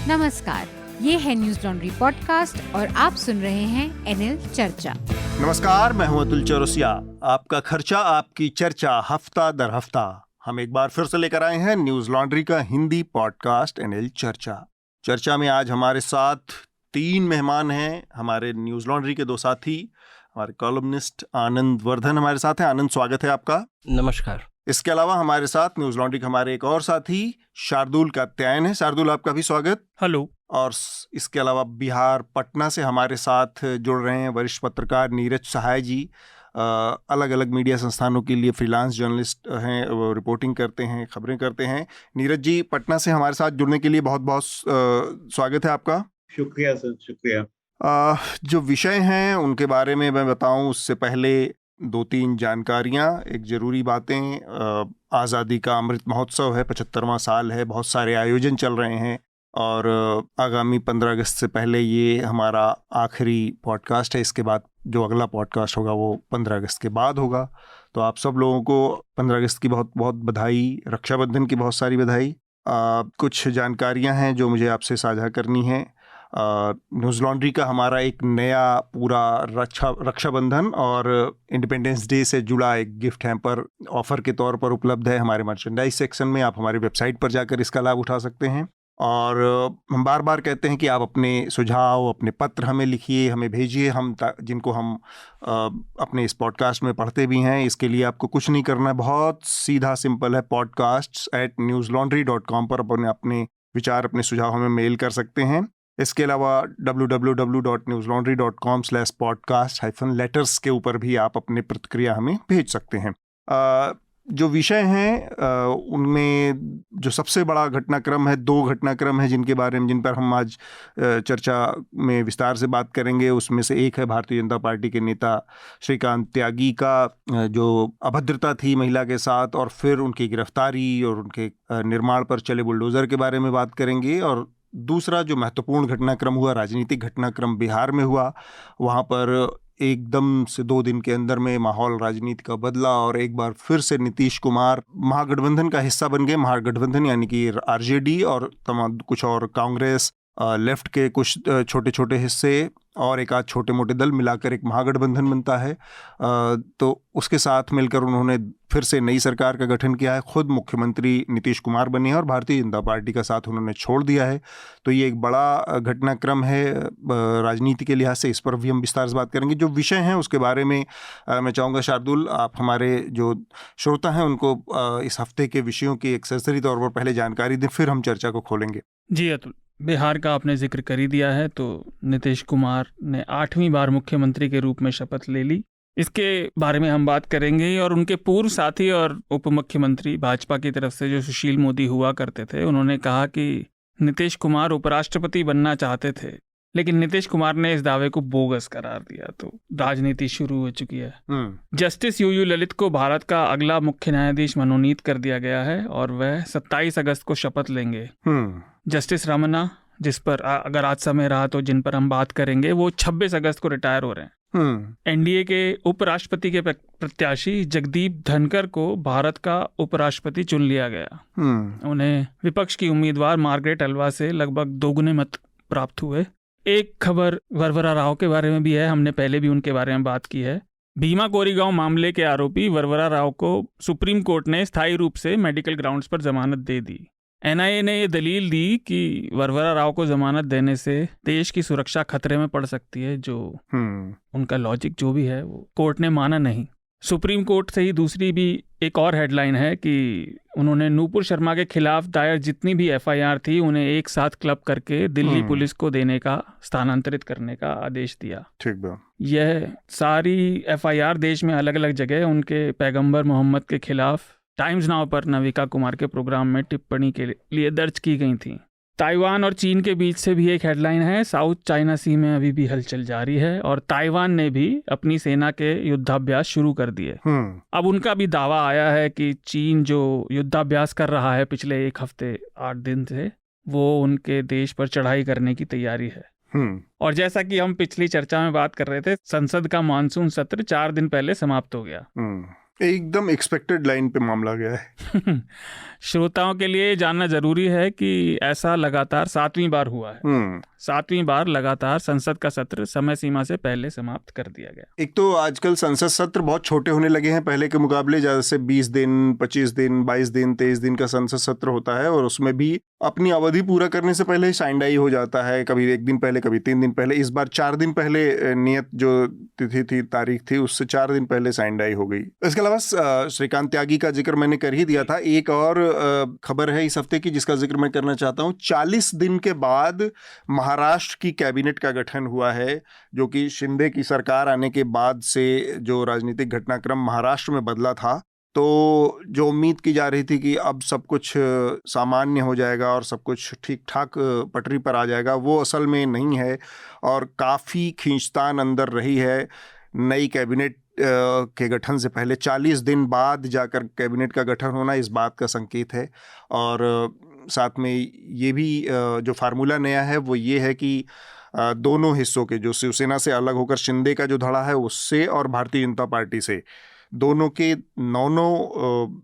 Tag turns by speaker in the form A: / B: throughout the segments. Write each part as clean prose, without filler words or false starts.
A: नमस्कार, ये है न्यूज लॉन्ड्री पॉडकास्ट और आप सुन रहे हैं एनएल चर्चा।
B: नमस्कार, मैं हूं अतुल चौरसिया। आपका खर्चा आपकी चर्चा, हफ्ता दर हफ्ता हम एक बार फिर से लेकर आए हैं न्यूज लॉन्ड्री का हिंदी पॉडकास्ट एनएल चर्चा। चर्चा में आज हमारे साथ 3 मेहमान हैं। हमारे न्यूज लॉन्ड्री के 2 साथी, हमारे कॉलमनिस्ट आनंद वर्धन हमारे साथ हैं। आनंद, स्वागत है आपका।
C: नमस्कार।
B: इसके अलावा हमारे साथ न्यूज लॉन्ड्री के हमारे एक और साथी शार्दुल कात्यायन है। शार्दुल, आपका भी स्वागत।
D: हेलो।
B: और इसके अलावा बिहार पटना से हमारे साथ जुड़ रहे हैं वरिष्ठ पत्रकार नीरज सहाय जी। अलग अलग मीडिया संस्थानों के लिए फ्रीलांस जर्नलिस्ट हैं, वो रिपोर्टिंग करते हैं, खबरें करते हैं। नीरज जी, पटना से हमारे साथ जुड़ने के लिए बहुत बहुत स्वागत है आपका।
E: शुक्रिया सर, शुक्रिया।
B: जो विषय हैं उनके बारे में मैं बताऊं उससे पहले 2-3 जानकारियां, एक ज़रूरी बातें। आज़ादी का अमृत महोत्सव है, 75वां साल है, बहुत सारे आयोजन चल रहे हैं और आगामी 15 अगस्त से पहले ये हमारा आखिरी पॉडकास्ट है। इसके बाद जो अगला पॉडकास्ट होगा वो 15 अगस्त के बाद होगा। तो आप सब लोगों को 15 अगस्त की बहुत बहुत बधाई, रक्षाबंधन की बहुत सारी बधाई। कुछ जानकारियां हैं जो मुझे आपसे साझा करनी है। न्यूज़ लॉन्ड्री का हमारा एक नया पूरा रक्षाबंधन और इंडिपेंडेंस डे से जुड़ा एक गिफ्ट हैम्पर ऑफर के तौर पर उपलब्ध है हमारे मर्चेंडाइज सेक्शन में। आप हमारी वेबसाइट पर जाकर इसका लाभ उठा सकते हैं। और हम बार बार कहते हैं कि आप अपने सुझाव, अपने पत्र हमें लिखिए, हमें भेजिए, हम जिनको हम अपने इस पॉडकास्ट में पढ़ते भी हैं। इसके लिए आपको कुछ नहीं करना है, बहुत सीधा सिंपल है। podcasts@newslaundry.com पर अपने विचार, अपने सुझाव हमें मेल कर सकते हैं। इसके अलावा www.newslaundry.com/podcast-letters के ऊपर भी आप अपनी प्रतिक्रिया हमें भेज सकते हैं। जो विषय हैं उनमें जो सबसे बड़ा घटनाक्रम है, 2 घटनाक्रम है जिन पर हम आज चर्चा में विस्तार से बात करेंगे। उसमें से एक है भारतीय जनता पार्टी के नेता श्रीकांत त्यागी का जो अभद्रता थी महिला के साथ, और फिर उनकी गिरफ्तारी और उनके निर्माण पर चले बुलडोज़र के बारे में बात करेंगे। और दूसरा जो महत्वपूर्ण घटनाक्रम हुआ, राजनीतिक घटनाक्रम बिहार में हुआ। वहाँ पर एकदम से 2 दिन के अंदर में माहौल राजनीति का बदला और एक बार फिर से नीतीश कुमार महागठबंधन का हिस्सा बन गए। महागठबंधन यानी कि आरजेडी और तमाम कुछ और कांग्रेस, लेफ्ट के कुछ छोटे छोटे हिस्से और एक आध छोटे मोटे दल मिलाकर एक महागठबंधन बनता है। तो उसके साथ मिलकर उन्होंने फिर से नई सरकार का गठन किया है। खुद मुख्यमंत्री नीतीश कुमार बने हैं और भारतीय जनता पार्टी का साथ उन्होंने छोड़ दिया है। तो ये एक बड़ा घटनाक्रम है राजनीति के लिहाज से। इस पर भी हम विस्तार से बात करेंगे। जो विषय हैं उसके बारे में मैं चाहूँगा शार्दुल, आप हमारे जो श्रोता हैं उनको इस हफ्ते के विषयों की एक सरसरी तौर पर पहले जानकारी दें, फिर हम चर्चा को खोलेंगे।
D: जी अतुल, बिहार का आपने जिक्र कर ही दिया है। तो नीतीश कुमार ने 8वीं बार मुख्यमंत्री के रूप में शपथ ले ली। इसके बारे में हम बात करेंगे। और उनके पूर्व साथी और उप मुख्यमंत्री भाजपा की तरफ से जो सुशील मोदी हुआ करते थे, उन्होंने कहा कि नीतीश कुमार उपराष्ट्रपति बनना चाहते थे, लेकिन नीतीश कुमार ने इस दावे को बोगस करार दिया। तो राजनीति शुरू हो चुकी है। जस्टिस यूयू ललित को भारत का अगला मुख्य न्यायाधीश मनोनीत कर दिया गया है और वह 27 अगस्त को शपथ लेंगे। जस्टिस रमन्ना, जिस पर अगर आज समय रहा तो जिन पर हम बात करेंगे, वो 26 अगस्त को रिटायर हो रहे हैं। एनडीए के उपराष्ट्रपति के प्रत्याशी जगदीप धनखड़ को भारत का उपराष्ट्रपति चुन लिया गया। उन्हें विपक्ष की उम्मीदवार मार्गरेट अल्वा से लगभग 2 गुने मत प्राप्त हुए। एक खबर वरवरा राव के बारे में भी है, हमने पहले भी उनके बारे में बात की है। भीमा कोरेगांव मामले के आरोपी वरवरा राव को सुप्रीम कोर्ट ने स्थायी रूप से मेडिकल ग्राउंड्स पर जमानत दे दी। एनआईए ने ये दलील दी कि वरवरा राव को जमानत देने से देश की सुरक्षा खतरे में पड़ सकती है। जो उनका लॉजिक जो भी है वो कोर्ट ने माना नहीं। सुप्रीम कोर्ट से ही दूसरी भी एक और हेडलाइन है कि उन्होंने नूपुर शर्मा के खिलाफ दायर जितनी भी एफआईआर थी उन्हें एक साथ क्लब करके दिल्ली पुलिस को देने का, स्थानांतरित करने का आदेश दिया।
B: ठीक है।
D: यह सारी एफआईआर देश में अलग अलग जगह उनके पैगंबर मोहम्मद के खिलाफ टाइम्स नाउ पर नविका कुमार के प्रोग्राम में टिप्पणी के लिए दर्ज की गई थी। ताइवान और चीन के बीच से भी एक हेडलाइन है। साउथ चाइना सी में अभी भी हलचल जारी है और ताइवान ने भी अपनी सेना के युद्धाभ्यास शुरू कर दिए। अब उनका भी दावा आया है कि चीन जो युद्धाभ्यास कर रहा है पिछले 1 हफ्ते 8 दिन से, वो उनके देश पर चढ़ाई करने की तैयारी है। और जैसा कि हम पिछली चर्चा में बात कर रहे थे, संसद का मानसून सत्र 4 दिन पहले समाप्त हो गया।
B: एकदम एक्सपेक्टेड लाइन पे मामला गया है।
D: श्रोताओं के लिए जानना जरूरी है कि ऐसा लगातार 7वीं बार हुआ है। 7वीं बार लगातार संसद का सत्र समय सीमा से पहले समाप्त कर दिया गया।
B: एक तो आजकल संसद सत्र बहुत छोटे होने लगे हैं पहले के मुकाबले, जैसे 20 दिन 25 दिन 22 दिन 23 दिन का संसद सत्र होता है, और उसमें भी अपनी अवधि पूरा करने से पहले साइंडाई हो जाता है, कभी 1 दिन पहले कभी 3 दिन पहले। इस बार 4 दिन पहले नियत जो तिथि थी तारीख थी उससे 4 दिन पहले साइंडाई हो गई। इसके अलावा श्रीकांत त्यागी का जिक्र मैंने कर ही दिया था। एक और खबर है इस हफ्ते की जिसका जिक्र मैं करना चाहता हूँ। 40 दिन के बाद महाराष्ट्र की कैबिनेट का गठन हुआ है, जो कि शिंदे की सरकार आने के बाद से जो राजनीतिक घटनाक्रम महाराष्ट्र में बदला था। तो जो उम्मीद की जा रही थी कि अब सब कुछ सामान्य हो जाएगा और सब कुछ ठीक ठाक पटरी पर आ जाएगा, वो असल में नहीं है, और काफ़ी खींचतान अंदर रही है। नई कैबिनेट के गठन से पहले 40 दिन बाद जाकर कैबिनेट का गठन होना इस बात का संकेत है। और साथ में ये भी जो फार्मूला नया है वो ये है कि दोनों हिस्सों के, जो शिवसेना से अलग होकर शिंदे का जो धड़ा है उससे और भारतीय जनता पार्टी से, दोनों के 9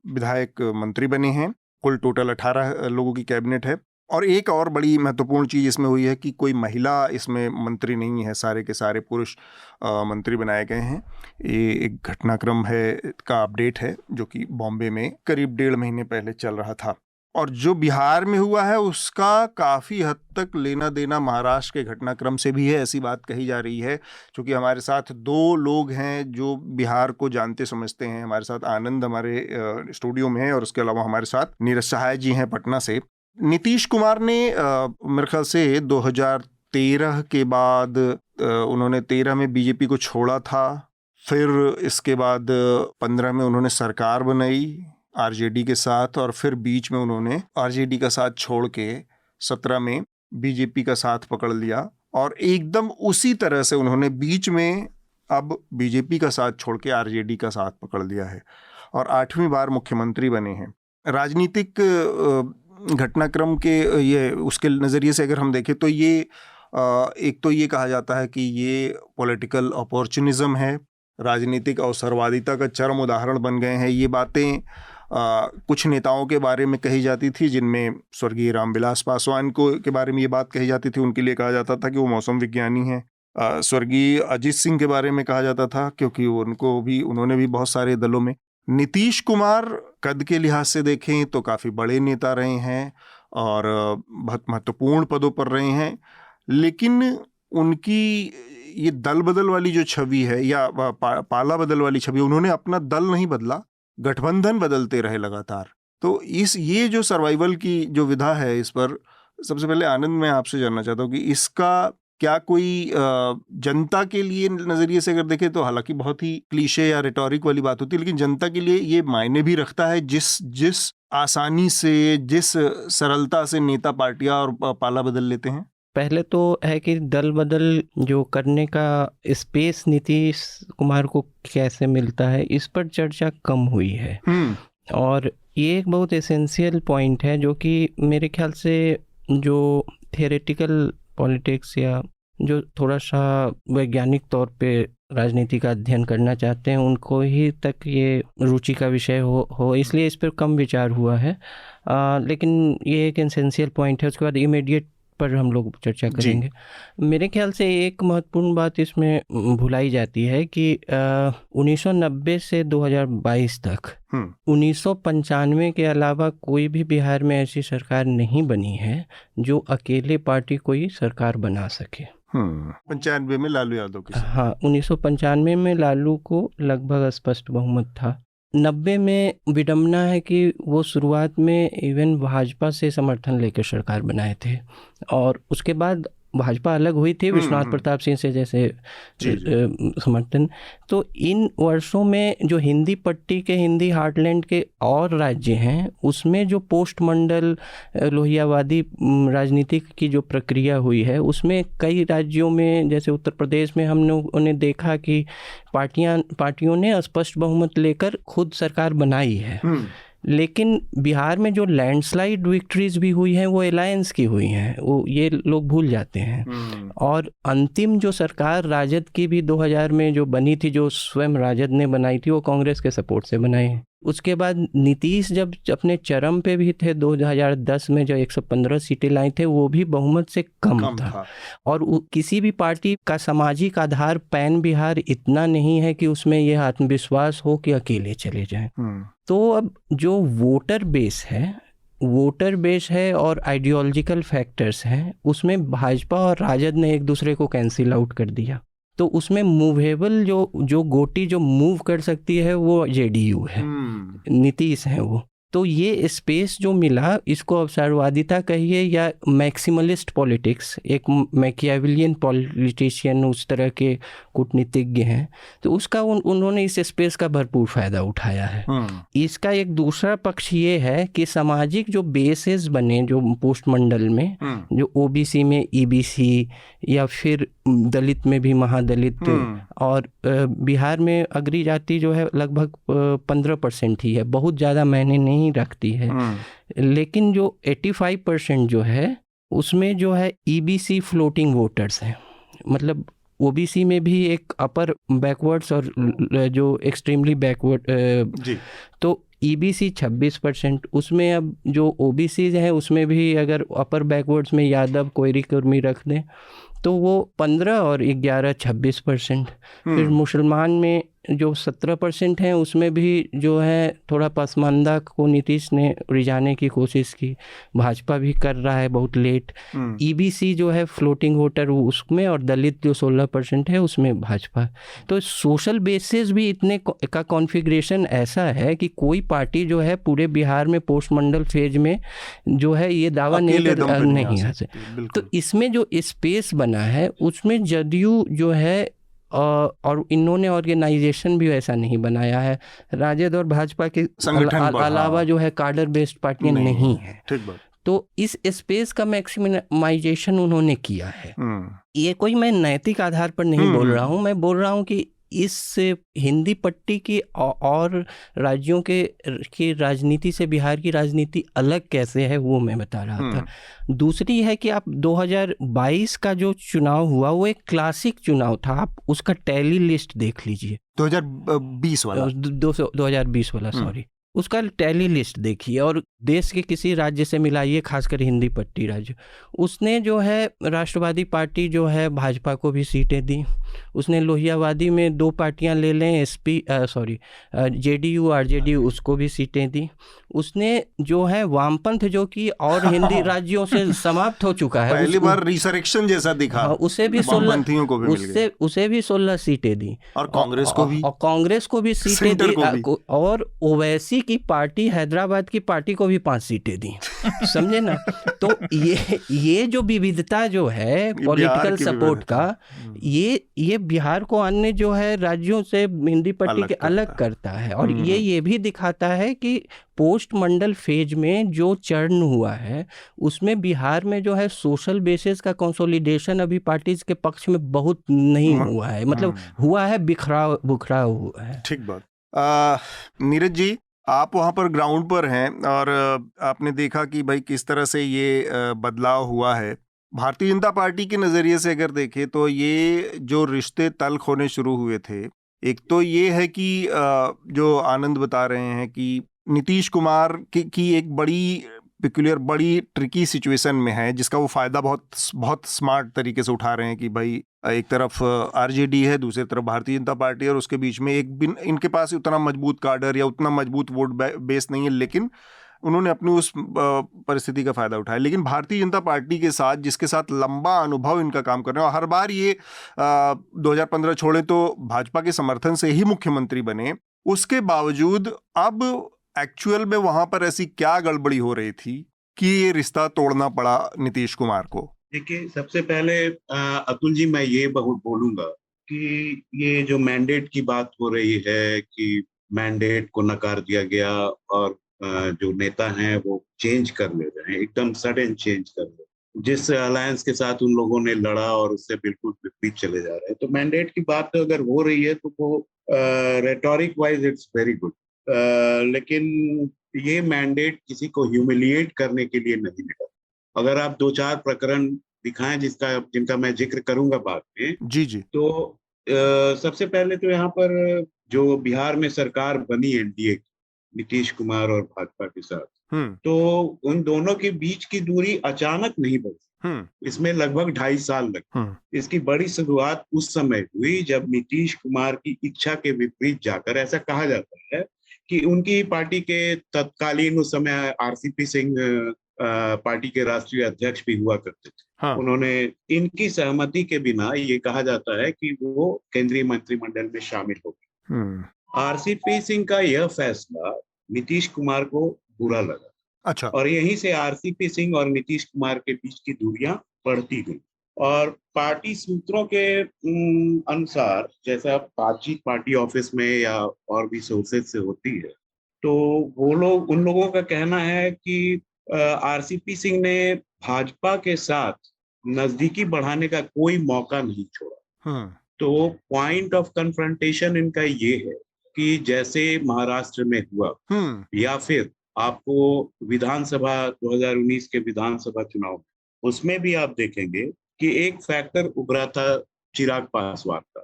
B: विधायक मंत्री बने हैं। कुल टोटल 18 लोगों की कैबिनेट है। और एक और बड़ी महत्वपूर्ण चीज़ इसमें हुई है कि कोई महिला इसमें मंत्री नहीं है, सारे के सारे पुरुष मंत्री बनाए गए हैं। ये एक घटनाक्रम है का अपडेट है जो कि बॉम्बे में करीब 1.5 महीने पहले चल रहा था। और जो बिहार में हुआ है उसका काफ़ी हद तक लेना देना महाराष्ट्र के घटनाक्रम से भी है, ऐसी बात कही जा रही है। क्योंकि हमारे साथ 2 लोग हैं जो बिहार को जानते समझते हैं। हमारे साथ आनंद हमारे स्टूडियो में है, और उसके अलावा हमारे साथ नीरज सहाय जी हैं पटना से। नीतीश कुमार ने मेरे ख्याल से 2013 के बाद उन्होंने 13 में बीजेपी को छोड़ा था, फिर इसके बाद 15 में उन्होंने सरकार बनाई आरजेडी के साथ, और फिर बीच में उन्होंने आरजेडी का साथ छोड़ के 17 में बीजेपी का साथ पकड़ लिया, और एकदम उसी तरह से उन्होंने बीच में अब बीजेपी का साथ छोड़ के आरजेडी का साथ पकड़ लिया है, और 8वीं बार मुख्यमंत्री बने हैं। राजनीतिक घटनाक्रम के ये उसके नज़रिए से अगर हम देखें तो ये एक तो ये कहा जाता है कि ये पॉलिटिकल अपॉर्चुनिज्म है, राजनीतिक अवसरवादिता का चरम उदाहरण बन गए हैं। ये बातें कुछ नेताओं के बारे में कही जाती थी, जिनमें स्वर्गीय रामविलास पासवान को के बारे में ये बात कही जाती थी, उनके लिए कहा जाता था कि वो मौसम विज्ञानी हैं। स्वर्गीय अजीत सिंह के बारे में कहा जाता था क्योंकि उन्होंने भी बहुत सारे दलों में। नीतीश कुमार कद के लिहाज से देखें तो काफ़ी बड़े नेता रहे हैं और बहुत महत्वपूर्ण पदों पर रहे हैं, लेकिन उनकी ये दल बदल वाली जो छवि है या पाला बदल वाली छवि, उन्होंने अपना दल नहीं बदला, गठबंधन बदलते रहे लगातार। तो ये जो सर्वाइवल की जो विधा है, इस पर सबसे पहले आनंद मैं आपसे जानना चाहता हूँ कि इसका क्या कोई जनता के लिए नज़रिए से अगर देखें तो हालांकि बहुत ही क्लीशे या रिटोरिक वाली बात होती है, लेकिन जनता के लिए ये मायने भी रखता है जिस आसानी से, जिस सरलता से नेता पार्टियां और पाला बदल लेते हैं।
C: पहले तो है कि दल बदल जो करने का स्पेस नीतीश कुमार को कैसे मिलता है, इस पर चर्चा कम हुई है। और ये एक बहुत एसेंशियल पॉइंट है जो कि मेरे ख्याल से जो थियोरेटिकल पॉलिटिक्स या जो थोड़ा सा वैज्ञानिक तौर पे राजनीति का अध्ययन करना चाहते हैं उनको ही तक ये रुचि का विषय हो इसलिए इस पर कम विचार हुआ है। लेकिन ये एक एसेंशियल पॉइंट है। उसके बाद इमीडिएट पर हम लोग चर्चा करेंगे। मेरे ख्याल से एक महत्वपूर्ण बात इसमें भुलाई जाती है कि 1990 से 2022 तक 1995 के अलावा कोई भी बिहार में ऐसी सरकार नहीं बनी है जो अकेले पार्टी कोई सरकार बना सके।
B: 95 में लालू यादव की,
C: हाँ 1995 में लालू को लगभग स्पष्ट बहुमत था। 90 में विडम्बना है कि वो शुरुआत में इवन भाजपा से समर्थन लेकर सरकार बनाए थे, और उसके बाद भाजपा अलग हुई थी विश्वनाथ प्रताप सिंह से जैसे समर्थन। तो इन वर्षों में जो हिंदी पट्टी के, हिंदी हार्टलैंड के और राज्य हैं, उसमें जो पोस्ट मंडल लोहियावादी राजनीति की जो प्रक्रिया हुई है, उसमें कई राज्यों में जैसे उत्तर प्रदेश में हमने देखा कि पार्टियों ने स्पष्ट बहुमत लेकर खुद सरकार बनाई है। लेकिन बिहार में जो लैंडस्लाइड विक्ट्रीज भी हुई हैं वो अलायंस की हुई हैं, वो ये लोग भूल जाते हैं। और अंतिम जो सरकार राजद की भी 2000 में जो बनी थी, जो स्वयं राजद ने बनाई थी, वो कांग्रेस के सपोर्ट से बनाई है। उसके बाद नीतीश जब अपने चरम पे भी थे 2010 में, जो 115 सीटें लाई थे, वो भी बहुमत से कम था। और किसी भी पार्टी का सामाजिक आधार पैन बिहार इतना नहीं है कि उसमें यह आत्मविश्वास हो कि अकेले चले जाएं। तो अब जो वोटर बेस है और आइडियोलॉजिकल फैक्टर्स हैं, उसमें भाजपा और राजद ने एक दूसरे को कैंसिल आउट कर दिया। तो उसमें मूवेबल जो गोटी जो मूव कर सकती है वो जेडीयू है, नीतीश है वो। तो ये स्पेस जो मिला, इसको अवसरवादिता कहिए या मैक्सिमलिस्ट पॉलिटिक्स, एक मैकियावेलियन पॉलिटिशियन उस तरह के कूटनीतिज्ञ हैं, तो उसका उन्होंने इस स्पेस का भरपूर फायदा उठाया है। इसका एक दूसरा पक्ष ये है कि सामाजिक जो बेसेस बने जो पोस्ट मंडल में, जो ओबीसी में ईबीसी या फिर दलित में भी महादलित, और बिहार में अग्री जाति जो है लगभग 15% ही है, बहुत ज़्यादा मायने नहीं रखती है। लेकिन जो 85% जो है उसमें जो है ईबीसी फ्लोटिंग वोटर्स हैं। मतलब ओबीसी में भी एक अपर बैकवर्ड्स और जो एक्सट्रीमली बैकवर्ड, तो ईबीसी 26%, उसमें अब जो ओबीसी हैं उसमें भी अगर अपर बैकवर्ड्स में यादव कोयरी कुर्मी रख दें तो वो 15 और 11 26%। फिर मुसलमान में जो 17% हैं उसमें भी जो है थोड़ा पसमानदा को नीतीश ने रिझाने की कोशिश की, भाजपा भी कर रहा है बहुत लेट। ईबीसी जो है फ्लोटिंग वोटर उसमें, और दलित जो 16% है उसमें भाजपा। तो सोशल बेसिस भी इतने का कॉन्फ़िगरेशन ऐसा है कि कोई पार्टी जो है पूरे बिहार में पोस्ट मंडल फेज में जो है ये दावा नहीं आ सकती। तो इसमें जो स्पेस बना है उसमें जदयू जो है, और इन्होंने ऑर्गेनाइजेशन भी वैसा नहीं बनाया है। राजद और भाजपा के अलावा जो है कार्डर बेस्ड पार्टियां नहीं है। तो इस स्पेस का मैक्सिमाइजेशन उन्होंने किया है। ये कोई मैं नैतिक आधार पर नहीं बोल रहा हूँ, मैं बोल रहा हूँ कि इस हिंदी पट्टी की और राज्यों की राजनीति से बिहार की राजनीति अलग कैसे है वो मैं बता रहा था। दूसरी है कि आप 2022 का जो चुनाव हुआ वो एक क्लासिक चुनाव था, आप उसका टैली लिस्ट देख लीजिए।
B: 2020 वाला
C: सॉरी, उसका टैली लिस्ट देखिए और देश के किसी राज्य से मिलाइए, खासकर हिंदी पट्टी राज्य। उसने जो है राष्ट्रवादी पार्टी जो है भाजपा को भी सीटें दी, उसने लोहियावादी में 2 पार्टियां ले लें जेडीयू आरजेडी, उसको भी सीटें दी। उसने जो है वामपंथ जो कि और हिंदी राज्यों से समाप्त हो चुका है,
B: पहली बार रिसरेक्शन जैसा दिखा,
C: उसे भी 16 सीटें दी, और कांग्रेस को भी सीटें दी, और ओवैसी की पार्टी हैदराबाद की पार्टी को भी 5 सीटें दी। समझे ना? तो ये जो विविधता जो है पॉलिटिकल सपोर्ट का, ये बिहार को अन्य जो है राज्यों से हिंदी पट्टी के अलग करता है। और ये भी दिखाता है कि पोस्ट मंडल फेज में जो चरण हुआ है उसमें बिहार में जो है सोशल बेसिस का कंसोलिडेशन अभी पार्टीज के पक्ष में बहुत नहीं हुआ है, मतलब हुआ है बिखराव हुआ है।
B: ठीक बात। नीरज जी, आप वहाँ पर ग्राउंड पर हैं और आपने देखा कि भाई किस तरह से ये बदलाव हुआ है। भारतीय जनता पार्टी के नज़रिए से अगर देखें तो ये जो रिश्ते तल्ख होने शुरू हुए थे, एक तो ये है कि जो आनंद बता रहे हैं कि नीतीश कुमार की एक बड़ी पिक्युलर बड़ी ट्रिकी सिचुएशन में है, जिसका वो फ़ायदा बहुत स्मार्ट तरीके से उठा रहे हैं कि भाई एक तरफ आरजेडी है, दूसरी तरफ भारतीय जनता पार्टी है, और उसके बीच में इनके पास उतना मजबूत कार्डर या उतना मजबूत वोट बेस नहीं है, लेकिन उन्होंने अपनी उस परिस्थिति का फ़ायदा उठाया। लेकिन भारतीय जनता पार्टी के साथ, जिसके साथ लंबा अनुभव इनका काम कर रहे हैं, और हर बार ये 2015 छोड़े तो भाजपा के समर्थन से ही मुख्यमंत्री बने, उसके बावजूद अब एक्चुअल में वहां पर ऐसी क्या गड़बड़ी हो रही थी कि ये रिश्ता तोड़ना पड़ा नीतीश कुमार को?
E: देखिए, सबसे पहले अतुल जी मैं ये बहुत बोलूंगा कि ये जो मैंडेट की बात हो रही है कि मैंडेट को नकार दिया गया और जो नेता हैं वो चेंज कर ले रहे हैं, एकदम सडन चेंज कर ले, जिस अलायंस के साथ उन लोगों ने लड़ा और उससे बिल्कुल विपरीत चले जा रहे हैं। तो मैंडेट की बात अगर हो रही है तो वो rhetoric wise it's very good, लेकिन ये मैंडेट किसी को ह्यूमिलिएट करने के लिए नहीं मिला। अगर आप 2-4 प्रकरण दिखाएं जिनका मैं जिक्र करूंगा बाद में,
B: जी जी,
E: तो सबसे पहले तो यहाँ पर जो बिहार में सरकार बनी एनडीए की, नीतीश कुमार और भाजपा के साथ, तो उन दोनों के बीच की दूरी अचानक नहीं बढ़ी। इसमें लगभग 2.5 साल लगे। इसकी बड़ी शुरुआत उस समय हुई जब नीतीश कुमार की इच्छा के विपरीत जाकर, ऐसा कहा जाता है कि उनकी पार्टी के तत्कालीन उस समय आरसीपी सिंह पार्टी के राष्ट्रीय अध्यक्ष भी हुआ करते थे।
B: हाँ।
E: उन्होंने इनकी सहमति के बिना, ये कहा जाता है कि वो केंद्रीय मंत्रिमंडल में शामिल हो गए। आरसीपी सिंह का यह फैसला नीतीश कुमार को बुरा लगा।
B: अच्छा।
E: और यहीं से आरसीपी सिंह और नीतीश कुमार के बीच की दूरियां बढ़ती गई। और पार्टी सूत्रों के अनुसार, जैसा बातचीत पार्टी ऑफिस में या और भी सोर्सेज से होती है, तो उन लोगों का कहना है कि आरसीपी सिंह ने भाजपा के साथ नजदीकी बढ़ाने का कोई मौका नहीं छोड़ा। तो पॉइंट ऑफ कन्फ्रंटेशन इनका ये है कि जैसे महाराष्ट्र में हुआ, या फिर आपको विधानसभा 2019 के विधानसभा चुनाव में, उसमें भी आप देखेंगे कि एक फैक्टर उभरा था चिराग पासवान का।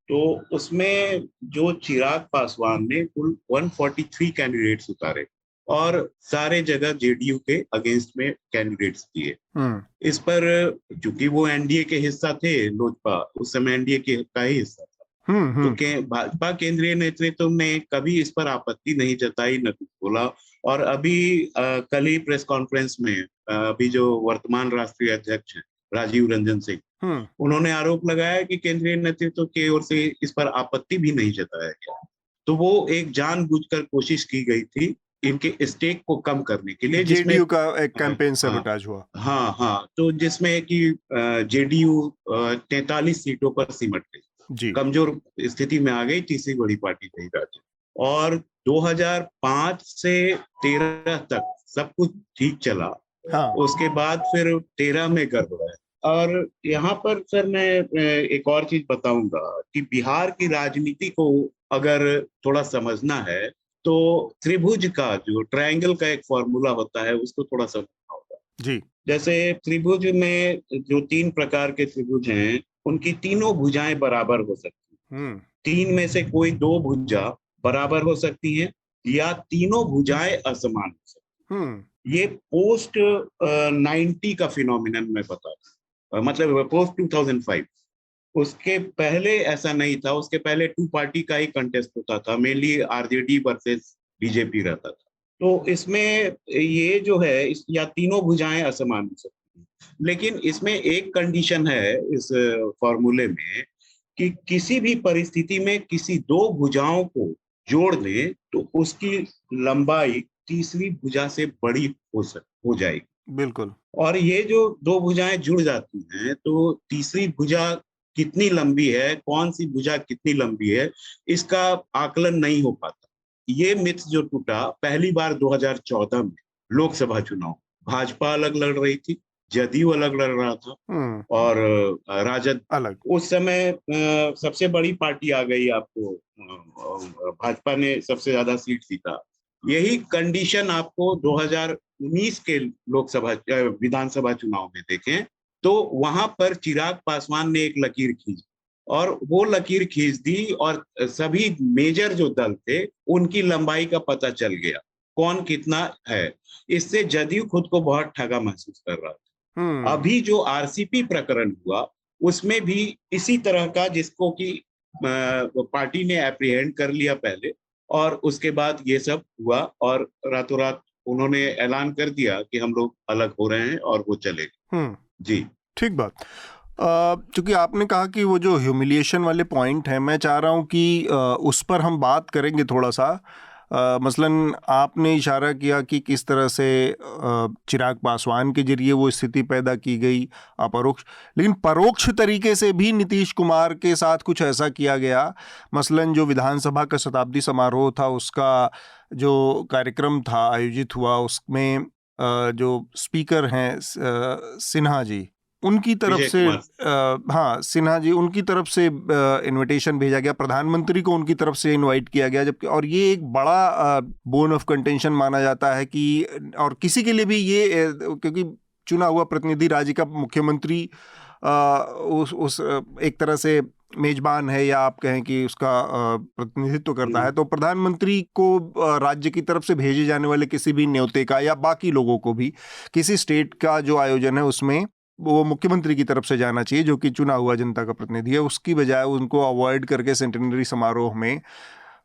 E: तो उसमें जो चिराग पासवान ने कुल 143 कैंडिडेट्स उतारे और सारे जगह जेडीयू के अगेंस्ट में कैंडिडेट्स दिए। इस पर चूंकि वो एनडीए के हिस्सा थे, लोजपा उस समय एनडीए का ही हिस्सा था, तो भाजपा केंद्रीय नेतृत्व ने कभी इस पर आपत्ति नहीं जताई, न कुछ बोला। और अभी कल ही प्रेस कॉन्फ्रेंस में अभी जो वर्तमान राष्ट्रीय अध्यक्ष हैं राजीव रंजन सिंह, उन्होंने आरोप लगाया कि केंद्रीय नेतृत्व की ओर से इस पर आपत्ति भी नहीं जताया गया। तो वो एक जानबूझकर कोशिश की गई थी इनके स्टेक को कम करने के लिए,
B: जेडीयू का एक कैंपेन सैबोटाज हुआ।
E: हाँ, तो जिसमें कि जेडीयू 43 सीटों पर सिमट गई, कमजोर स्थिति में आ गई, तीसरी बड़ी पार्टी रही राज्य। और 2005 से 13 तक सब कुछ ठीक चला। उसके बाद फिर 13 में गड़बड़ाया। और यहाँ पर सर मैं एक और चीज बताऊंगा कि बिहार की राजनीति को अगर थोड़ा समझना है तो त्रिभुज का, जो ट्रायंगल का एक फॉर्मूला होता है, उसको थोड़ा समझना होगा जी। जैसे त्रिभुज में जो 3 प्रकार के त्रिभुज हैं, उनकी तीनों भुजाएं बराबर हो सकती हैं। 3 में से कोई 2 भुजा बराबर हो सकती हैं या तीनों भुजाएं असमान हो सकती हैं। ये पोस्ट 90 का फिनोमिनन मैं बता रहा हूं, मतलब पोस्ट 2005। उसके पहले ऐसा नहीं था। उसके पहले 2 पार्टी का ही कंटेस्ट होता था, मेनली आरजेडी वर्सेस बीजेपी रहता था। तो इसमें ये जो है, या तीनों भुजाएं असमान हो सकती हैं, लेकिन इसमें एक कंडीशन है इस फॉर्मूले में कि किसी भी परिस्थिति में किसी 2 भुजाओं को जोड़ दें तो उसकी लंबाई तीसरी भुजा से बड़ी हो जाएगी। बिल्कुल। और ये जो 2 भुजाएं जुड़ जाती हैं तो तीसरी भुजा कितनी लंबी है, कौन सी भुजा कितनी लंबी है, इसका आकलन नहीं हो पाता। ये मिथ जो टूटा पहली बार 2014 में लोकसभा चुनाव, भाजपा अलग लड़ रही थी, जदयू अलग लड़ रहा था और राजद अलग। उस समय सबसे बड़ी पार्टी आ गई, आपको भाजपा ने सबसे ज्यादा सीट जीता। यही कंडीशन आपको 2019 के लोकसभा विधानसभा चुनाव में देखें तो वहां पर चिराग पासवान ने एक लकीर खींची और वो लकीर खींच दी और सभी मेजर जो दल थे उनकी लंबाई का पता चल गया, कौन कितना है। इससे जदयू खुद को बहुत ठगा महसूस कर रहा था। अभी जो आरसीपी प्रकरण हुआ उसमें भी इसी तरह का, जिसको कि पार्टी ने एप्रीहेंड कर लिया पहले और उसके बाद ये सब हुआ और रातों रात उन्होंने ऐलान कर दिया कि हम लोग अलग हो रहे हैं और वो चलेगा। जी ठीक बात। चूंकि आपने कहा कि वो जो ह्यूमिलिएशन वाले पॉइंट हैं, मैं चाह रहा हूं कि उस पर हम बात करेंगे थोड़ा सा। मसलन आपने इशारा किया कि किस तरह से चिराग पासवान के जरिए वो स्थिति पैदा की गई अपरोक्ष, लेकिन परोक्ष तरीके से भी नीतीश कुमार के साथ कुछ ऐसा किया गया। मसलन जो विधानसभा का शताब्दी समारोह था, उसका जो कार्यक्रम था आयोजित हुआ, उसमें जो स्पीकर हैं सिन्हा जी,
B: उनकी तरफ
E: विजय
B: से
E: कुमार।
B: हाँ, सिन्हा जी, उनकी तरफ से इनविटेशन भेजा गया, प्रधानमंत्री को उनकी तरफ से इनवाइट किया गया, जबकि और ये एक बड़ा बोन ऑफ कंटेंशन माना जाता है कि, और किसी के लिए भी ये, क्योंकि चुना हुआ प्रतिनिधि राज्य का मुख्यमंत्री उस एक तरह से मेजबान है, या आप कहें कि उसका प्रतिनिधित्व करता है, तो प्रधानमंत्री को राज्य की तरफ से भेजे जाने वाले किसी भी न्योते का, या बाकी लोगों को भी किसी स्टेट का जो आयोजन है उसमें वो मुख्यमंत्री की तरफ से जाना चाहिए, जो कि चुना हुआ जनता का प्रतिनिधि है। उसकी बजाय उनको अवॉइड करके सेंटेनरी समारोह में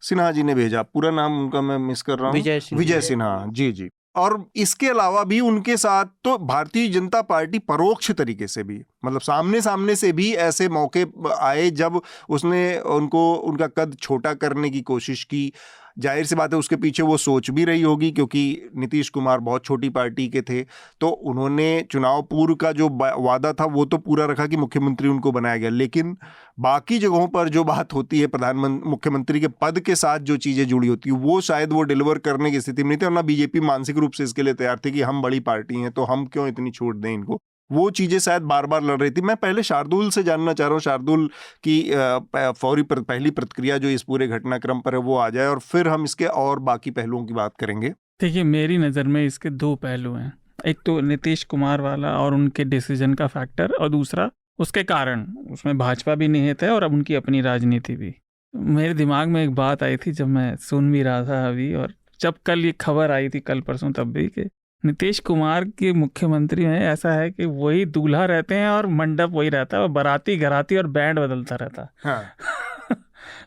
B: सिन्हा जी ने भेजा। पूरा नाम उनका मैं मिस कर रहा हूँ, विजय सिन्हा जी जी। और इसके अलावा भी उनके साथ तो भारतीय जनता पार्टी परोक्ष तरीके से भी, मतलब सामने सामने से भी ऐसे मौके आए जब उसने उनका कद छोटा करने की कोशिश की। जाहिर सी बात है उसके पीछे वो सोच भी रही होगी, क्योंकि नीतीश कुमार बहुत छोटी पार्टी के थे, तो उन्होंने चुनाव पूर्व का जो वादा था वो तो पूरा रखा कि मुख्यमंत्री उनको बनाया गया, लेकिन बाकी जगहों पर जो बात होती है मुख्यमंत्री के पद के साथ जो चीज़ें जुड़ी होती है, वो शायद वो डिलीवर करने की स्थिति में नहीं थे, और ना बीजेपी मानसिक रूप से इसके लिए तैयार थी कि हम बड़ी पार्टी हैं तो हम क्यों इतनी छूट दें इनको। वो चीज़ें शायद बार बार लड़ रही थी। मैं पहले शार्दुल से जानना चाह रहा हूँ, शार्दुल की पहली प्रतिक्रिया जो इस पूरे घटनाक्रम पर है वो आ जाए, और फिर हम इसके और बाकी पहलुओं की बात करेंगे।
D: देखिए, मेरी नज़र में इसके दो पहलू हैं। एक तो नीतीश कुमार वाला और उनके डिसीजन का फैक्टर, और दूसरा उसके कारण। उसमें भाजपा भी निहित है और अब उनकी अपनी राजनीति भी। मेरे दिमाग में एक बात आई थी जब मैं सुन भी रहा था अभी, और जब कल ये खबर आई थी, कल परसों तब भी, कि नीतीश कुमार के मुख्यमंत्री में ऐसा है कि वही दूल्हा रहते हैं और मंडप वही रहता है, और बाराती घराती और बैंड बदलता रहता है। हाँ।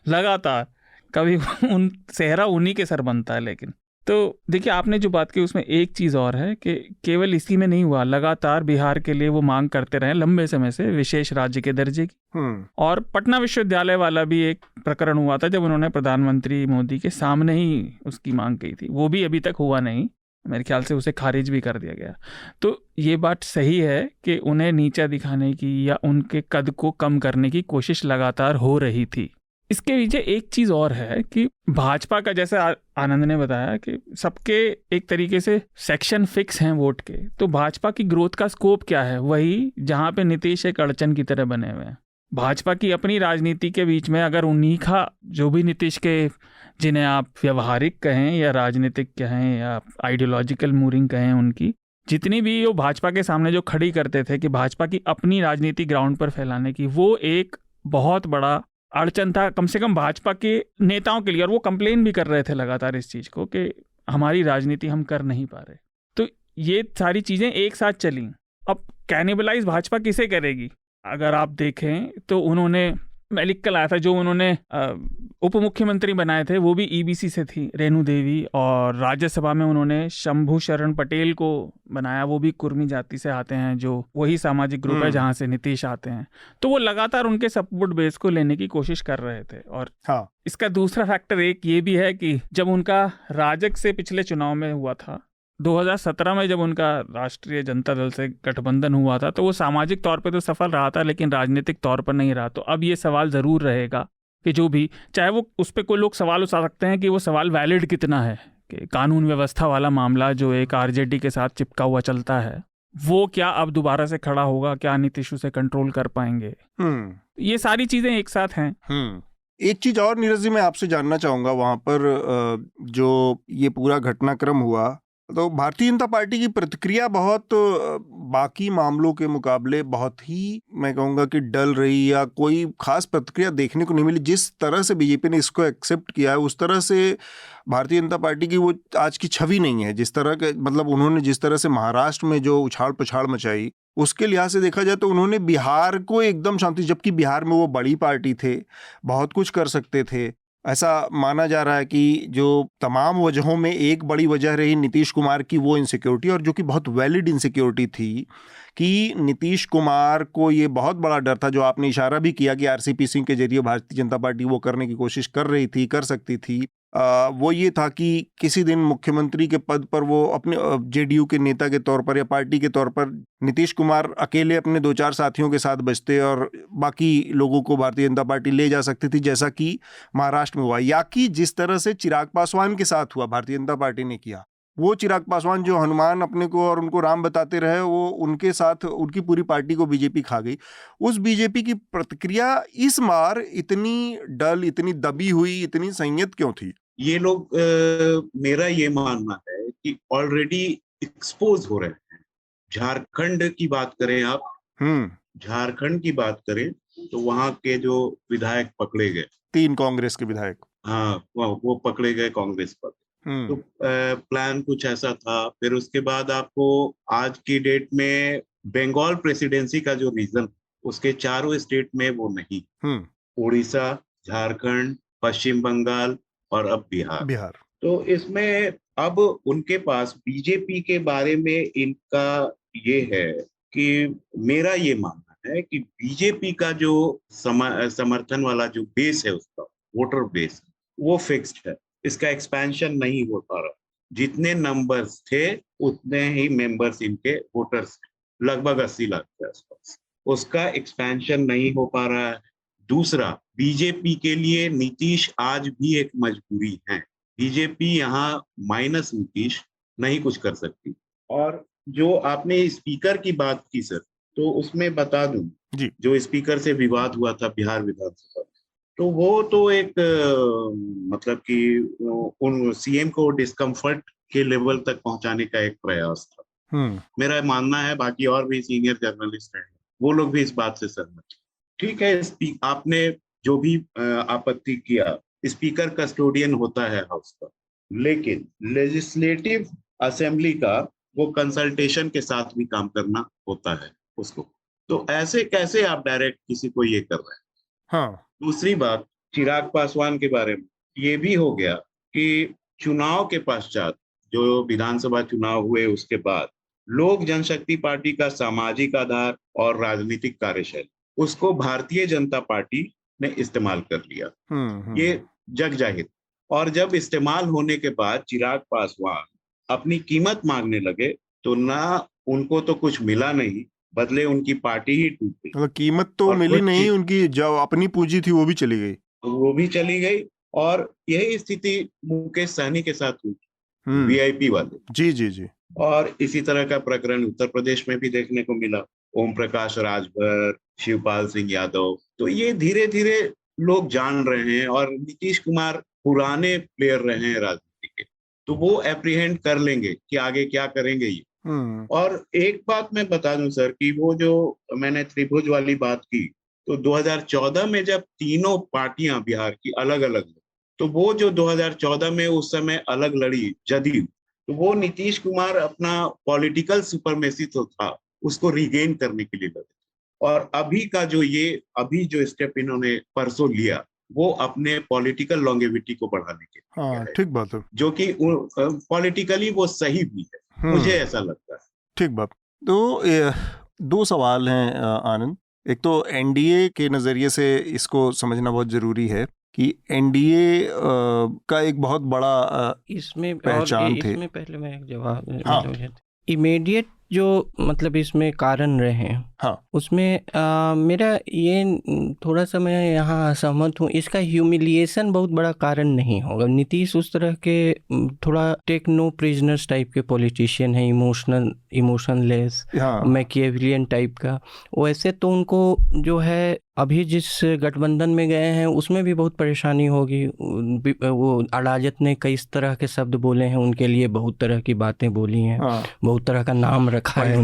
D: लगातार कभी उन सेहरा उन्हीं के सर बनता है। लेकिन तो देखिए, आपने जो बात की उसमें एक चीज़ और है कि केवल इसी में नहीं हुआ, लगातार बिहार के लिए वो मांग करते रहे लंबे समय से विशेष राज्य के दर्जे की। और पटना विश्वविद्यालय वाला भी एक प्रकरण हुआ था जब उन्होंने प्रधानमंत्री मोदी के सामने ही उसकी मांग की थी, वो भी अभी तक हुआ नहीं, मेरे ख्याल से उसे खारिज भी कर दिया गया। तो ये बात सही है कि उन्हें नीचा दिखाने की या उनके कद को कम करने की कोशिश लगातार हो रही थी। इसके पीछे एक चीज़ और है कि भाजपा का, जैसे आनंद ने बताया कि सबके एक तरीके से सेक्शन फिक्स हैं वोट के, तो भाजपा की ग्रोथ का स्कोप क्या है? वही जहाँ पे नीतीश एक अड़चन की तरह बने हुए हैं। भाजपा की अपनी राजनीति के बीच में अगर उन्हीं का जो भी नीतीश के, जिन्हें आप व्यवहारिक कहें या राजनीतिक कहें या आइडियोलॉजिकल मूरिंग कहें, उनकी जितनी भी वो भाजपा के सामने जो खड़ी करते थे कि भाजपा की अपनी राजनीति ग्राउंड पर फैलाने की, वो एक बहुत बड़ा अड़चन था कम से कम भाजपा के नेताओं के लिए। और वो कंप्लेन भी कर रहे थे लगातार इस चीज़ को कि हमारी राजनीति हम कर नहीं पा रहे। तो ये सारी चीज़ें एक साथ चली। अब कैनिबलाइज भाजपा किसे करेगी? अगर आप देखें तो उन्होंने, मैं लिख कर लाया था, जो उन्होंने उप मुख्यमंत्री बनाए थे वो भी ईबीसी से थी, रेणु देवी, और राज्यसभा में उन्होंने शंभू शरण पटेल को बनाया, वो भी कुर्मी जाति से आते हैं, जो वही सामाजिक ग्रुप है जहां से नीतीश आते हैं। तो वो लगातार उनके सपोर्ट बेस को लेने की कोशिश कर रहे थे। और हाँ, इसका दूसरा फैक्टर एक ये भी है कि जब उनका राजग से पिछले चुनाव में हुआ था 2017 में, जब उनका राष्ट्रीय जनता दल से गठबंधन हुआ था, तो वो सामाजिक तौर पे तो सफल रहा था लेकिन राजनीतिक तौर पर नहीं रहा। तो अब ये सवाल ज़रूर रहेगा कि जो भी, चाहे वो उस पर कोई लोग सवाल उठा सकते हैं कि वो सवाल वैलिड कितना है, कि कानून व्यवस्था वाला मामला जो एक आरजेडी के साथ चिपका हुआ चलता है, वो क्या अब दोबारा से खड़ा होगा? क्या नीतीश उसे कंट्रोल कर पाएंगे? ये सारी चीज़ें एक साथ हैं।
B: एक चीज़ और नीरज जी मैं आपसे जानना चाहूँगा, वहाँ पर जो ये पूरा घटनाक्रम हुआ, तो भारतीय जनता पार्टी की प्रतिक्रिया बहुत बाकी मामलों के मुकाबले बहुत ही, मैं कहूँगा कि डल रही, या कोई खास प्रतिक्रिया देखने को नहीं मिली। जिस तरह से बीजेपी ने इसको एक्सेप्ट किया है उस तरह से भारतीय जनता पार्टी की वो आज की छवि नहीं है। जिस तरह के, मतलब उन्होंने जिस तरह से महाराष्ट्र में जो उछाल पछाड़ मचाई, उसके लिहाज से देखा जाए तो उन्होंने बिहार को एकदम शांति, जबकि बिहार में वो बड़ी पार्टी थे, बहुत कुछ कर सकते थे। ऐसा माना जा रहा है कि जो तमाम वजहों में एक बड़ी वजह रही नीतीश कुमार की वो इनसिक्योरिटी, और जो कि बहुत वैलिड इनसिक्योरिटी थी, कि नीतीश कुमार को ये बहुत बड़ा डर था, जो आपने इशारा भी किया कि आरसीपी सिंह के जरिए भारतीय जनता पार्टी वो करने की कोशिश कर रही थी, कर सकती थी। वो ये था कि किसी दिन मुख्यमंत्री के पद पर वो अपने जेडीयू के नेता के तौर पर या पार्टी के तौर पर नीतीश कुमार अकेले अपने 2-4 साथियों के साथ बचते और बाकी लोगों को भारतीय जनता पार्टी ले जा सकती थी, जैसा कि महाराष्ट्र में हुआ, या कि जिस तरह से चिराग पासवान के साथ हुआ भारतीय जनता पार्टी ने किया। वो चिराग पासवान जो हनुमान अपने को और उनको राम बताते रहे, वो उनके साथ उनकी पूरी पार्टी को बीजेपी खा गई। उस बीजेपी की प्रतिक्रिया इस बार इतनी डल, इतनी दबी हुई, इतनी संयत क्यों थी?
E: ये लोग मेरा ये मानना है कि ऑलरेडी एक्सपोज हो रहे हैं। झारखंड की बात करें आप, झारखंड की बात करें तो वहां के जो विधायक पकड़े गए,
B: 3 कांग्रेस के विधायक,
E: हाँ वो पकड़े गए कांग्रेस पर। तो प्लान कुछ ऐसा था। फिर उसके बाद आपको आज की डेट में बंगाल प्रेसिडेंसी का जो रीजन, उसके चारों स्टेट में वो नहीं, उड़ीसा, झारखंड, पश्चिम बंगाल और अब बिहार। तो इसमें अब उनके पास बीजेपी के बारे में इनका ये है कि मेरा ये मानना है कि बीजेपी का जो समर्थन वाला जो बेस है, उसका वोटर बेस, वो फिक्स्ड है। इसका एक्सपेंशन नहीं हो पा रहा। जितने नंबर्स थे उतने ही मेंबर्स इनके वोटर्स, लगभग 80 लाख के आसपास। उसका एक्सपेंशन नहीं हो पा रहा है। दूसरा, बीजेपी के लिए नीतीश आज भी एक मजबूरी है। बीजेपी यहाँ माइनस नीतीश नहीं कुछ कर सकती। और जो आपने स्पीकर की बात की सर, तो उसमें बता दूं, जो स्पीकर से विवाद हुआ था बिहार विधानसभा, तो वो तो एक मतलब कि उन सीएम को डिस्कम्फर्ट के लेवल तक पहुंचाने का एक प्रयास था। मेरा मानना है, बाकी और भी सीनियर जर्नलिस्ट हैं, वो लोग भी इस बात से सहमत। ठीक है, आपने जो भी आपत्ति किया, स्पीकर कस्टोडियन होता है हाउस का, लेकिन लेजिस्लेटिव असेंबली का वो कंसल्टेशन के साथ भी काम करना होता है उसको। तो ऐसे कैसे आप डायरेक्ट किसी को ये कर रहे हैं?
B: हाँ।
E: दूसरी बात, चिराग पासवान के बारे में ये भी हो गया कि चुनाव के पश्चात, जो विधानसभा चुनाव हुए उसके बाद, लोक जनशक्ति पार्टी का सामाजिक आधार और राजनीतिक कार्यशैली, उसको भारतीय जनता पार्टी ने इस्तेमाल कर लिया। ये जग जाहिर। और जब इस्तेमाल होने के बाद चिराग पासवान अपनी कीमत मांगने लगे, तो ना उनको तो कुछ मिला नहीं, बदले उनकी पार्टी ही टूट गई।
B: मतलब कीमत तो मिली नहीं, उनकी जो अपनी पूंजी थी वो भी चली गई। और यही स्थिति मुकेश सहनी के साथ हुई, वीआईपी वाले। जी। और इसी तरह का प्रकरण उत्तर प्रदेश में भी देखने को मिला, ओम प्रकाश राजभर, शिवपाल सिंह यादव। तो ये धीरे धीरे लोग जान रहे हैं, और नीतीश कुमार पुराने प्लेयर रहे हैं राजनीति के, तो वो एप्रीहेंड कर लेंगे कि आगे क्या करेंगे ये। और एक बात मैं बता दूं सर, कि वो जो मैंने त्रिभुज वाली बात की, तो 2014 में जब तीनों पार्टियां बिहार की अलग अलग, तो वो जो 2014 में उस समय अलग लड़ी जदयू, तो वो नीतीश कुमार अपना पॉलिटिकल सुपरमेसी तो था, उसको रिगेन करने के लिए लगे। और अभी का अभी जो स्टेप इन्होंने परसों लिया, वो अपने पॉलिटिकल लॉन्गेविटी को बढ़ाने के लिए, ठीक बात है,
E: जो कि पॉलिटिकली वो सही भी है, मुझे ऐसा लगता है।
B: ठीक बात। तो 2 सवाल हैं आनंद। एक तो एनडीए के नजरिए से इसको समझना बहुत जरूरी है कि एनडीए का एक बहुत बड़ा
C: इसमें
B: पहचान थे।
C: इसमें पहले मैं एक जवाब, इमीडिएट जो मतलब इसमें कारण रहे, उसमें मेरा ये थोड़ा सा मैं यहाँ असहमत हूँ। इसका ह्यूमिलिएशन बहुत बड़ा कारण नहीं होगा। नीतीश उस तरह के थोड़ा टेक नो प्रिजनर्स टाइप के पॉलिटिशियन है, इमोशनलेस, मैकियावेलियन टाइप का। वैसे तो उनको जो है अभी जिस गठबंधन में गए हैं उसमें भी बहुत परेशानी होगी। वो अड़ाजत ने कई तरह के शब्द बोले हैं, उनके लिए बहुत तरह की बातें बोली हैं, बहुत तरह का नाम रखा है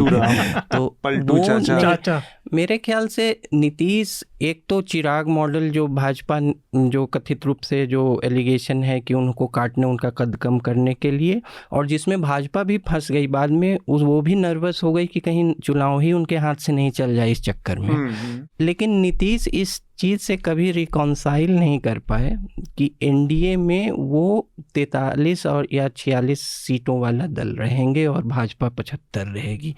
C: तो
B: पलटू चाचा।
C: मेरे ख्याल से नीतीश एक तो चिराग मॉडल, जो भाजपा जो कथित रूप से जो एलिगेशन है कि उनको काटने, उनका कद कम करने के लिए, और जिसमें भाजपा भी फंस गई बाद में, वो भी नर्वस हो गई कि कहीं चुनाव ही उनके हाथ से नहीं चल जाए इस चक्कर में। लेकिन नीतीश इस चीज़ से कभी रिकॉन्साइल नहीं कर पाए कि एनडीए में वो 43 और या 46 सीटों वाला दल रहेंगे और भाजपा 75 रहेगी।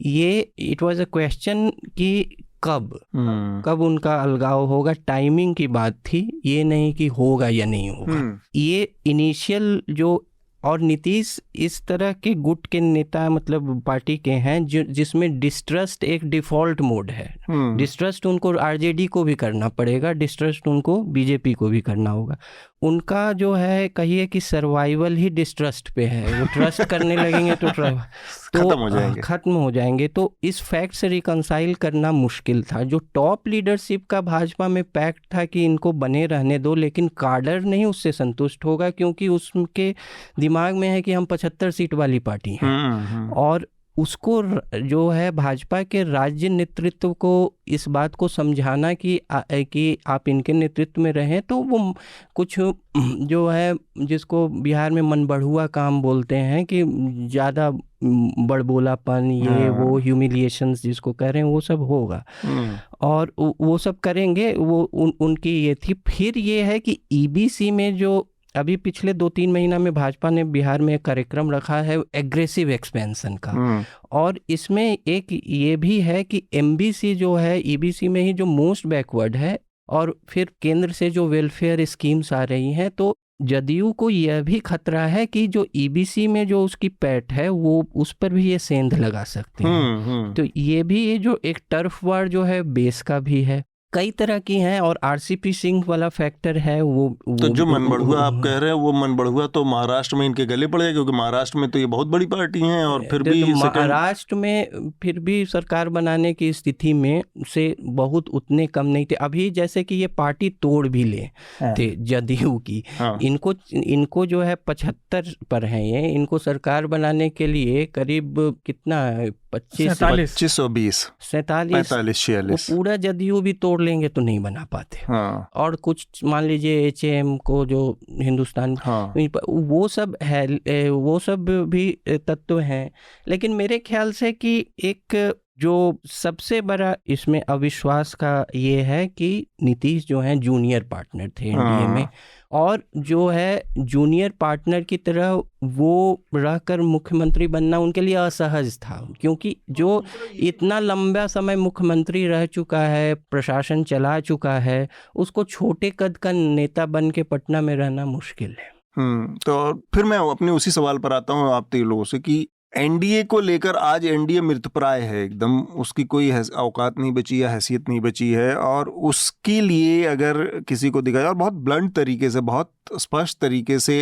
C: ये इट वाज अ क्वेश्चन कि कब उनका अलगाव होगा, टाइमिंग की बात थी, ये नहीं कि होगा या नहीं होगा। ये इनिशियल जो, और नीतीश इस तरह के गुट के नेता मतलब पार्टी के हैं जिसमें डिस्ट्रस्ट एक डिफॉल्ट मोड है। डिस्ट्रस्ट उनको आरजेडी को भी करना पड़ेगा, डिस्ट्रस्ट उनको बीजेपी को भी करना होगा। उनका जो है कहिए कि सर्वाइवल ही डिस्ट्रस्ट पे है। वो ट्रस्ट करने लगेंगे तो खत्म हो जाएंगे। तो इस फैक्ट से रिकंसाइल करना मुश्किल था। जो टॉप लीडरशिप का भाजपा में पैक्ट था कि इनको बने रहने दो, लेकिन काडर नहीं उससे संतुष्ट होगा, क्योंकि उसके दिमाग में है कि हम 75 सीट वाली पार्टी हैं। और उसको जो है भाजपा के राज्य नेतृत्व को इस बात को समझाना कि आप इनके नेतृत्व में रहें, तो वो कुछ जो है जिसको बिहार में मन बढ़ुआ काम बोलते हैं कि ज़्यादा बड़बोलापन, ये वो ह्यूमिलिएशंस जिसको कह रहे हैं, वो सब होगा और वो सब करेंगे। वो उनकी ये थी। फिर ये है कि ईबीसी में जो अभी पिछले 2-3 महीना में भाजपा ने बिहार में एक कार्यक्रम रखा है एग्रेसिव एक्सपेंशन का, और इसमें एक ये भी है कि एमबीसी जो है ईबीसी में ही जो मोस्ट बैकवर्ड है, और फिर केंद्र से जो वेलफेयर स्कीम्स आ रही हैं, तो जदयू को यह भी खतरा है कि जो ईबीसी में जो उसकी पैठ है वो उस पर भी ये सेंध लगा सकते हैं। तो ये भी ये जो एक टर्फ वार जो है बेस का भी है, कई तरह की हैं, और आरसीपी सिंह वाला फैक्टर है वो
B: तो जो मन बढ़ुआ आप कह रहे हैं, वो मन बढ़ुआ तो महाराष्ट्र में इनके गले पड़ेगा, क्योंकि महाराष्ट्र में तो ये बहुत बड़ी पार्टी हैं और फिर भी
C: महाराष्ट्र में फिर भी सरकार बनाने की स्थिति में से बहुत उतने कम नहीं थे। अभी जैसे कि ये पार्टी तोड़ भी ले थे जदयू की, इनको जो है 75 पर है ये, इनको सरकार बनाने के लिए करीब कितना 45 पूरा जदयू भी तोड़ लेंगे तो नहीं बना पाते। और कुछ मान लीजिए एचएम को जो हिंदुस्तान वो सब है, वो सब भी तत्व हैं। लेकिन मेरे ख्याल से कि एक जो सबसे बड़ा इसमें अविश्वास का ये है कि नीतीश जो है जूनियर पार्टनर थे एनडीए में, और जो है जूनियर पार्टनर की तरह वो रहकर मुख्यमंत्री बनना उनके लिए असहज था, क्योंकि जो इतना लंबा समय मुख्यमंत्री रह चुका है, प्रशासन चला चुका है, उसको छोटे कद का नेता बन के पटना में रहना मुश्किल है।
B: तो फिर मैं अपने उसी सवाल पर आता हूँ आप 3 लोगों से कि एनडीए को लेकर आज एनडीए मृतप्राय है एकदम, उसकी कोई औकात नहीं बची है, हैसियत नहीं बची है, और उसके लिए अगर किसी को दिखाया, और बहुत ब्लंट तरीके से, बहुत स्पष्ट तरीके से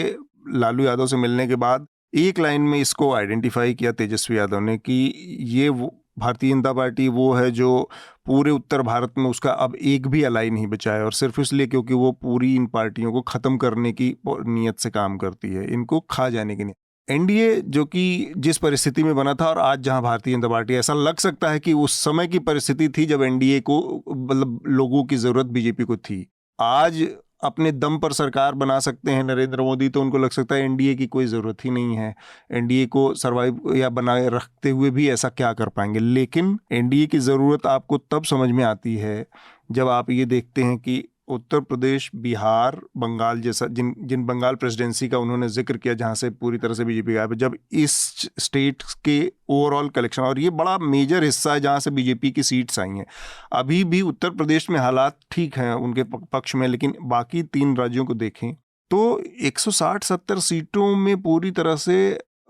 B: लालू यादव से मिलने के बाद एक लाइन में इसको आइडेंटिफाई किया तेजस्वी यादव ने कि ये भारतीय जनता पार्टी वो है जो पूरे उत्तर भारत में उसका अब एक भी अलाई नहीं बचा है, और सिर्फ इसलिए क्योंकि वो पूरी इन पार्टियों को ख़त्म करने की नीयत से काम करती है, इनको खा जाने की नहीं। एनडीए जो कि जिस परिस्थिति में बना था, और आज जहां भारतीय जनता पार्टी, ऐसा लग सकता है कि उस समय की परिस्थिति थी जब एनडीए को मतलब लोगों की ज़रूरत बीजेपी को थी। आज अपने दम पर सरकार बना सकते हैं नरेंद्र मोदी, तो उनको लग सकता है एनडीए की कोई ज़रूरत ही नहीं है, एनडीए को सर्वाइव या बनाए रखते हुए भी ऐसा क्या कर पाएंगे। लेकिन एनडीए की ज़रूरत आपको तब समझ में आती है जब आप ये देखते हैं कि उत्तर प्रदेश, बिहार, बंगाल जैसा जिन बंगाल प्रेसिडेंसी का उन्होंने जिक्र किया जहाँ से पूरी तरह से बीजेपी गायब है, जब इस स्टेट के ओवरऑल कलेक्शन, और ये बड़ा मेजर हिस्सा है जहाँ से बीजेपी की सीट्स आई हैं, अभी भी उत्तर प्रदेश में हालात ठीक हैं उनके पक्ष में, लेकिन बाकी 3 राज्यों को देखें तो 160-70 सीटों में पूरी तरह से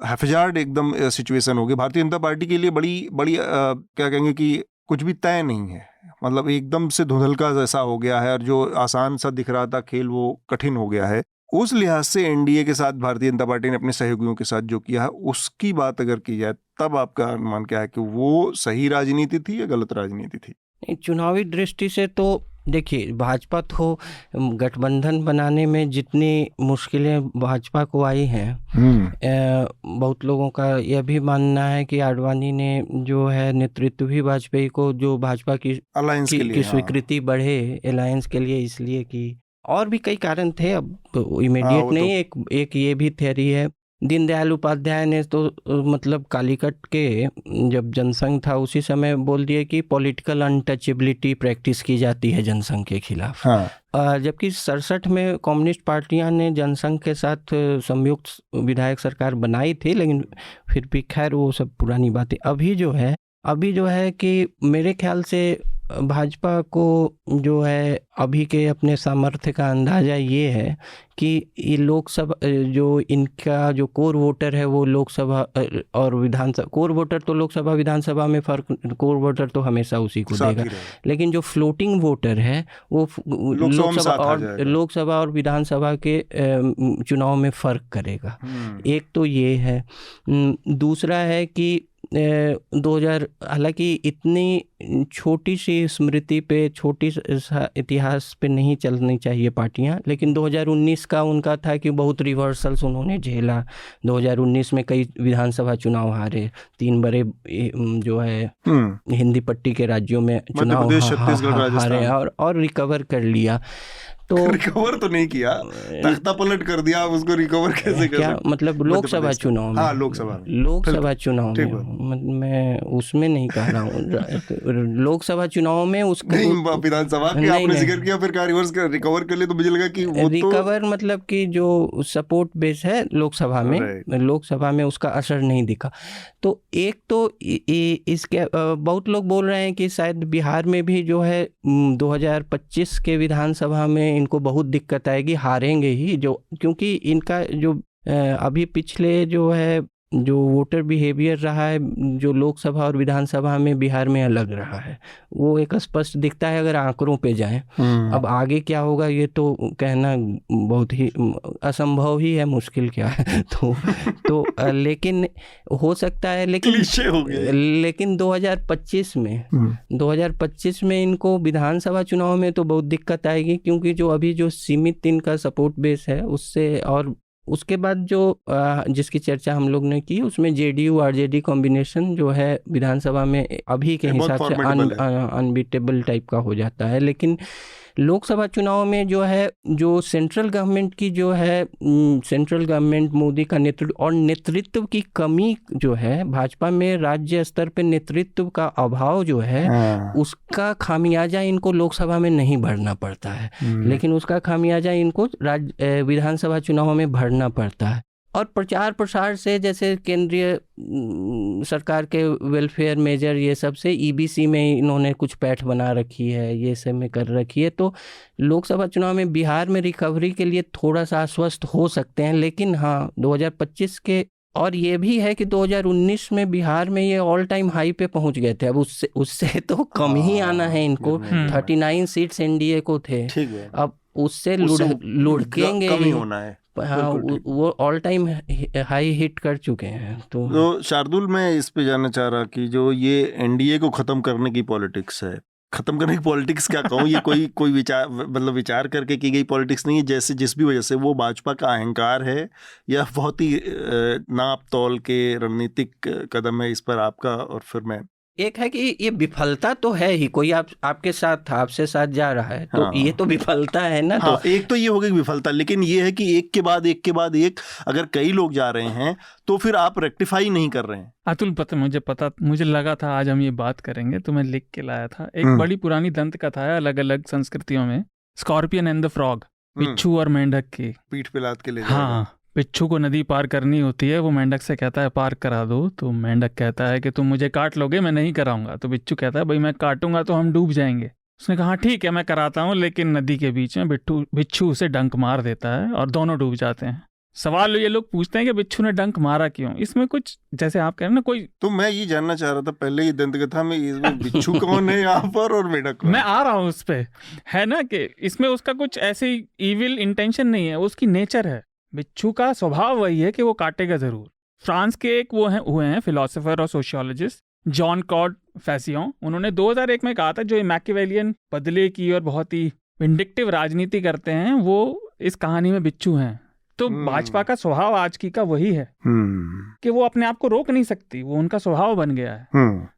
B: हैफजार्ड एकदम सिचुएशन हो गई। भारतीय जनता पार्टी के लिए बड़ी क्या कहेंगे कि कुछ भी तय नहीं है, मतलब एकदम से धुंधलका जैसा हो गया है, और जो आसान सा दिख रहा था खेल वो कठिन हो गया है। उस लिहाज से एनडीए के साथ भारतीय जनता पार्टी ने अपने सहयोगियों के साथ जो किया है, उसकी बात अगर की जाए, तब आपका अनुमान क्या है कि वो सही राजनीति थी या गलत राजनीति थी?
C: चुनावी दृष्टि से तो देखिए, भाजपा तो गठबंधन बनाने में जितनी मुश्किलें भाजपा को आई हैं, बहुत लोगों का यह भी मानना है कि आडवाणी ने जो है नेतृत्व भी वाजपेयी को जो भाजपा की
B: अलायंस के लिए
C: स्वीकृति बढ़े अलायंस के लिए, इसलिए कि और भी कई कारण थे, अब इमीडिएट नहीं। एक ये भी थ्योरी है, दीनदयाल उपाध्याय ने तो मतलब कालीकट के जब जनसंघ था उसी समय बोल दिया कि पॉलिटिकल अनटचेबिलिटी प्रैक्टिस की जाती है जनसंघ के खिलाफ। जबकि 67 में कम्युनिस्ट पार्टियां ने जनसंघ के साथ संयुक्त विधायक सरकार बनाई थी, लेकिन फिर भी खैर वो सब पुरानी बातें। अभी जो है कि मेरे ख्याल से भाजपा को जो है अभी के अपने सामर्थ्य का अंदाज़ा ये है कि ये लोकसभा जो इनका जो कोर वोटर है वो लोकसभा और विधानसभा, कोर वोटर तो लोकसभा विधानसभा में फर्क, कोर वोटर तो हमेशा उसी को देगा, लेकिन जो फ्लोटिंग वोटर है वो लोकसभा और विधानसभा के चुनाव में फ़र्क करेगा। एक तो ये है। दूसरा है कि 2000, हालांकि इतनी छोटी सी स्मृति पे, छोटी इतिहास पे नहीं चलनी चाहिए पार्टियां, लेकिन 2019 का उनका था कि बहुत रिवर्सल्स उन्होंने झेला। 2019 में कई विधानसभा चुनाव हारे, 3 बड़े जो है हिंदी पट्टी के राज्यों में चुनाव हारे और रिकवर कर लिया। तो
B: रिकवर तो नहीं किया, तख्ता पलट कर दिया। आप उसको रिकवर कैसे कर
C: क्या मतलब लोकसभा चुनाव में?
B: हाँ, लोकसभा
C: चुनाव में मैं उसमें नहीं कह रहा हूँ। लोकसभा चुनाव में उसका
B: विधानसभा की आपने जिक्र किया, फिर क्या रिकवर कर लिया? तो मुझे लगा कि वो
C: रिकवर मतलब कि जो सपोर्ट बेस है लोकसभा में उसका असर नहीं दिखा। तो एक तो इसके बहुत लोग बोल रहे हैं कि शायद बिहार में भी जो है 2025 के विधानसभा में इनको बहुत दिक्कत आएगी, हारेंगे ही, जो क्योंकि इनका जो अभी पिछले जो है जो वोटर बिहेवियर रहा है जो लोकसभा और विधानसभा में बिहार में अलग रहा है, वो एक स्पष्ट दिखता है अगर आंकड़ों पे जाएं। अब आगे क्या होगा ये तो कहना बहुत ही असंभव ही है, मुश्किल क्या है। तो लेकिन हो सकता है, लेकिन 2025 में इनको विधानसभा चुनाव में तो बहुत दिक्कत आएगी, क्योंकि जो अभी जो सीमित इनका सपोर्ट बेस है उससे, और उसके बाद जो जिसकी चर्चा हम लोग ने की उसमें जेडीयू आरजेडी कॉम्बिनेशन जो है विधानसभा में अभी के हिसाब से अनबीटेबल टाइप का हो जाता है। लेकिन लोकसभा चुनाव में जो है, जो सेंट्रल गवर्नमेंट की जो है, सेंट्रल गवर्नमेंट मोदी का नेतृत्व की कमी जो है, भाजपा में राज्य स्तर पे नेतृत्व का अभाव जो है, उसका खामियाजा इनको लोकसभा में नहीं भरना पड़ता है, लेकिन उसका खामियाजा इनको विधानसभा चुनाव में भरना पड़ता है। और प्रचार प्रसार से, जैसे केंद्रीय सरकार के वेलफेयर मेजर ये सब से ईबीसी में इन्होंने कुछ पैठ बना रखी है, ये सब में कर रखी है, तो लोकसभा चुनाव में बिहार में रिकवरी के लिए थोड़ा सा आश्वस्त हो सकते हैं। लेकिन हाँ, 2025 के, और ये भी है कि 2019 में बिहार में ये ऑल टाइम हाई पे पहुंच गए थे। अब उससे तो कम ही आना है इनको। 39 सीट्स एनडीए को थे, अब उससे लुढ़केंगे ही होना है। हाँ, वो ऑल टाइम हाई हिट कर चुके हैं। तो
B: शार्दुल, मैं इस पे जानना चाह रहा कि जो ये एनडीए को खत्म करने की पॉलिटिक्स है, खत्म करने की पॉलिटिक्स क्या कहूँ, ये कोई विचार करके की गई पॉलिटिक्स नहीं है, जैसे जिस भी वजह से वो भाजपा का अहंकार है या बहुत ही नाप तौल के रणनीतिक कदम है? इस पर आपका, और फिर मैं।
C: एक है कि ये विफलता तो है ही, कोई आपके साथ था, आपसे साथ जा रहा है, तो ये तो विफलता है ना।
B: हाँ, तो एक तो ये हो गई विफलता, लेकिन ये है कि एक के बाद एक अगर कई लोग जा रहे हैं तो फिर आप रेक्टिफाई नहीं कर रहे हैं।
D: अतुल, मुझे लगा था आज हम ये बात करेंगे, तो मैं लिख के लाया था। एक बड़ी पुरानी दंत कथा है अलग अलग संस्कृतियों में, स्कॉर्पियन एंड द फ्रॉग, बिच्छू और मेंढक की।
B: पीठ पे लाद के ले
D: हाँ, बिच्छू को नदी पार करनी होती है, वो मेंढक से कहता है पार करा दो, तो मेंढक कहता है कि तुम मुझे काट लोगे, मैं नहीं कराऊंगा। तो बिच्छू कहता है भाई मैं काटूंगा तो हम डूब जाएंगे। उसने कहा ठीक है मैं कराता हूँ, लेकिन नदी के बीच में बिच्छू उसे डंक मार देता है और दोनों डूब जाते हैं। सवाल ये लोग पूछते हैं कि बिच्छू ने डंक मारा क्यों? इसमें कुछ, जैसे आप कह रहे हैं ना, कोई, तो
B: मैं ये जानना चाह रहा था पहले ही दंत कथा में, इसमें बिच्छू कौन है यहाँ पर और मेंढक कौन?
D: मैं आ रहा हूँ उस पे, है ना, कि इसमें उसका कुछ ऐसी इविल इंटेंशन नहीं है, उसकी नेचर है। बिच्छू का स्वभाव वही है कि वो काटेगा जरूर। फ्रांस के एक हुए हैं फिलोसोफर और सोशियोलॉजिस्ट जॉन क्लॉड फैसियोन, उन्होंने 2001 में कहा था जो मैकियावेलियन बदले की और बहुत ही विंडिक्टिव राजनीति करते हैं वो इस कहानी में बिच्छू हैं। तो भाजपा का स्वभाव आज की का वही है कि वो अपने आप को रोक नहीं सकती, वो उनका स्वभाव बन गया है।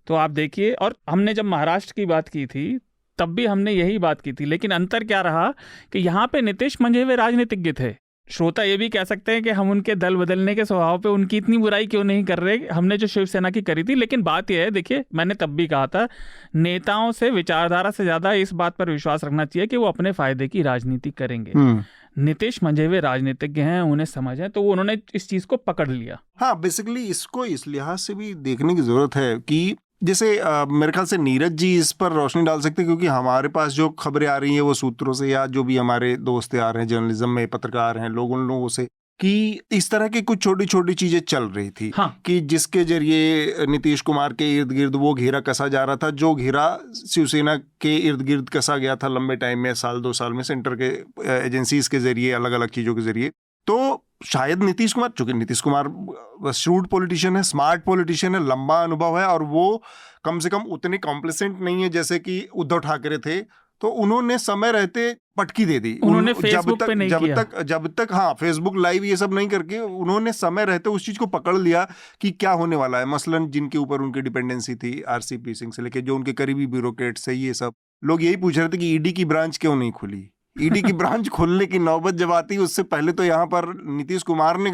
D: तो आप देखिए, और हमने जब महाराष्ट्र की बात की थी तब भी हमने यही बात की थी, लेकिन अंतर क्या रहा कि यहाँ पे नीतीश मंझे हुए राजनीतिज्ञ थे। श्रोता ये भी कह सकते हैं कि हम उनके दल बदलने के स्वभाव पे उनकी इतनी बुराई क्यों नहीं कर रहे, हमने जो शिवसेना की करी थी। लेकिन बात यह है, देखिए मैंने तब भी कहा था, नेताओं से, विचारधारा से ज्यादा इस बात पर विश्वास रखना चाहिए कि वो अपने फायदे की राजनीति करेंगे। नीतीश मंझे हुए राजनीतिज्ञ हैं, उन्हें समझ है, तो उन्होंने इस चीज को पकड़ लिया।
B: हाँ, बेसिकली इसको इस लिहाज से भी देखने की जरूरत है कि जैसे मेरे ख्याल से नीरज जी इस पर रोशनी डाल सकते हैं, क्योंकि हमारे पास जो खबरें आ रही हैं वो सूत्रों से, या जो भी हमारे दोस्त आ रहे हैं जर्नलिज्म में, पत्रकार हैं लोग, उन लोगों से, कि इस तरह की कुछ छोटी छोटी चीजें चल रही थी।
D: हाँ।
B: कि जिसके जरिए नीतीश कुमार के इर्द गिर्द वो घेरा कसा जा रहा था, जो घेरा शिवसेना के इर्द गिर्द कसा गया था लंबे टाइम में, साल 2 साल में, सेंटर के एजेंसीज के जरिए, अलग अलग चीजों के जरिए। तो शायद नीतीश कुमार, चूंकि नीतीश कुमार श्रूड पॉलिटिशियन है, स्मार्ट पॉलिटिशियन है, लंबा अनुभव है, और वो कम से कम उतने कॉम्प्लिसेंट नहीं है जैसे कि उद्धव ठाकरे थे, तो उन्होंने समय रहते पटकी दे दी।
D: उन्होंने फेसबुक पे नहीं किया।
B: जब तक हाँ, फेसबुक लाइव ये सब नहीं करके उन्होंने समय रहते उस चीज को पकड़ लिया कि क्या होने वाला है। मसलन जिनके ऊपर उनकी डिपेंडेंसी थी, आरसीपी सिंह से लेके जो उनके करीबी ब्यूरोक्रेट्स है, ये सब लोग यही पूछ रहे थे कि ईडी की ब्रांच क्यों नहीं खुली। ईडी की ब्रांच खोलने की नौबत जब आती, उससे पहले तो यहाँ पर नीतीश कुमार ने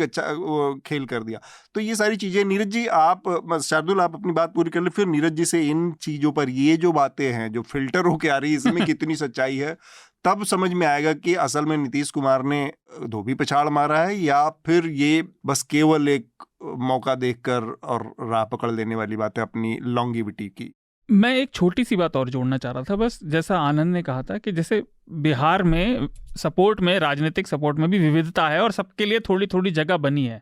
B: खेल कर दिया। तो ये सारी चीजें, नीरज जी आप, शार्दुल आप अपनी बात पूरी कर ले, फिर नीरज जी से इन चीजों पर, ये जो बातें हैं जो फिल्टर होके आ रही है, इसमें कितनी सच्चाई है, तब समझ में आएगा कि असल में नीतीश कुमार ने धोबी पछाड़ मारा है, या फिर ये बस केवल एक मौका देखकर और राह पकड़ लेने वाली बात है अपनी लॉन्गिविटी की।
D: मैं एक छोटी सी बात और जोड़ना चाह रहा था, बस जैसा आनंद ने कहा था कि जैसे बिहार में सपोर्ट में, राजनीतिक सपोर्ट में भी विविधता है और सबके लिए थोड़ी थोड़ी जगह बनी है।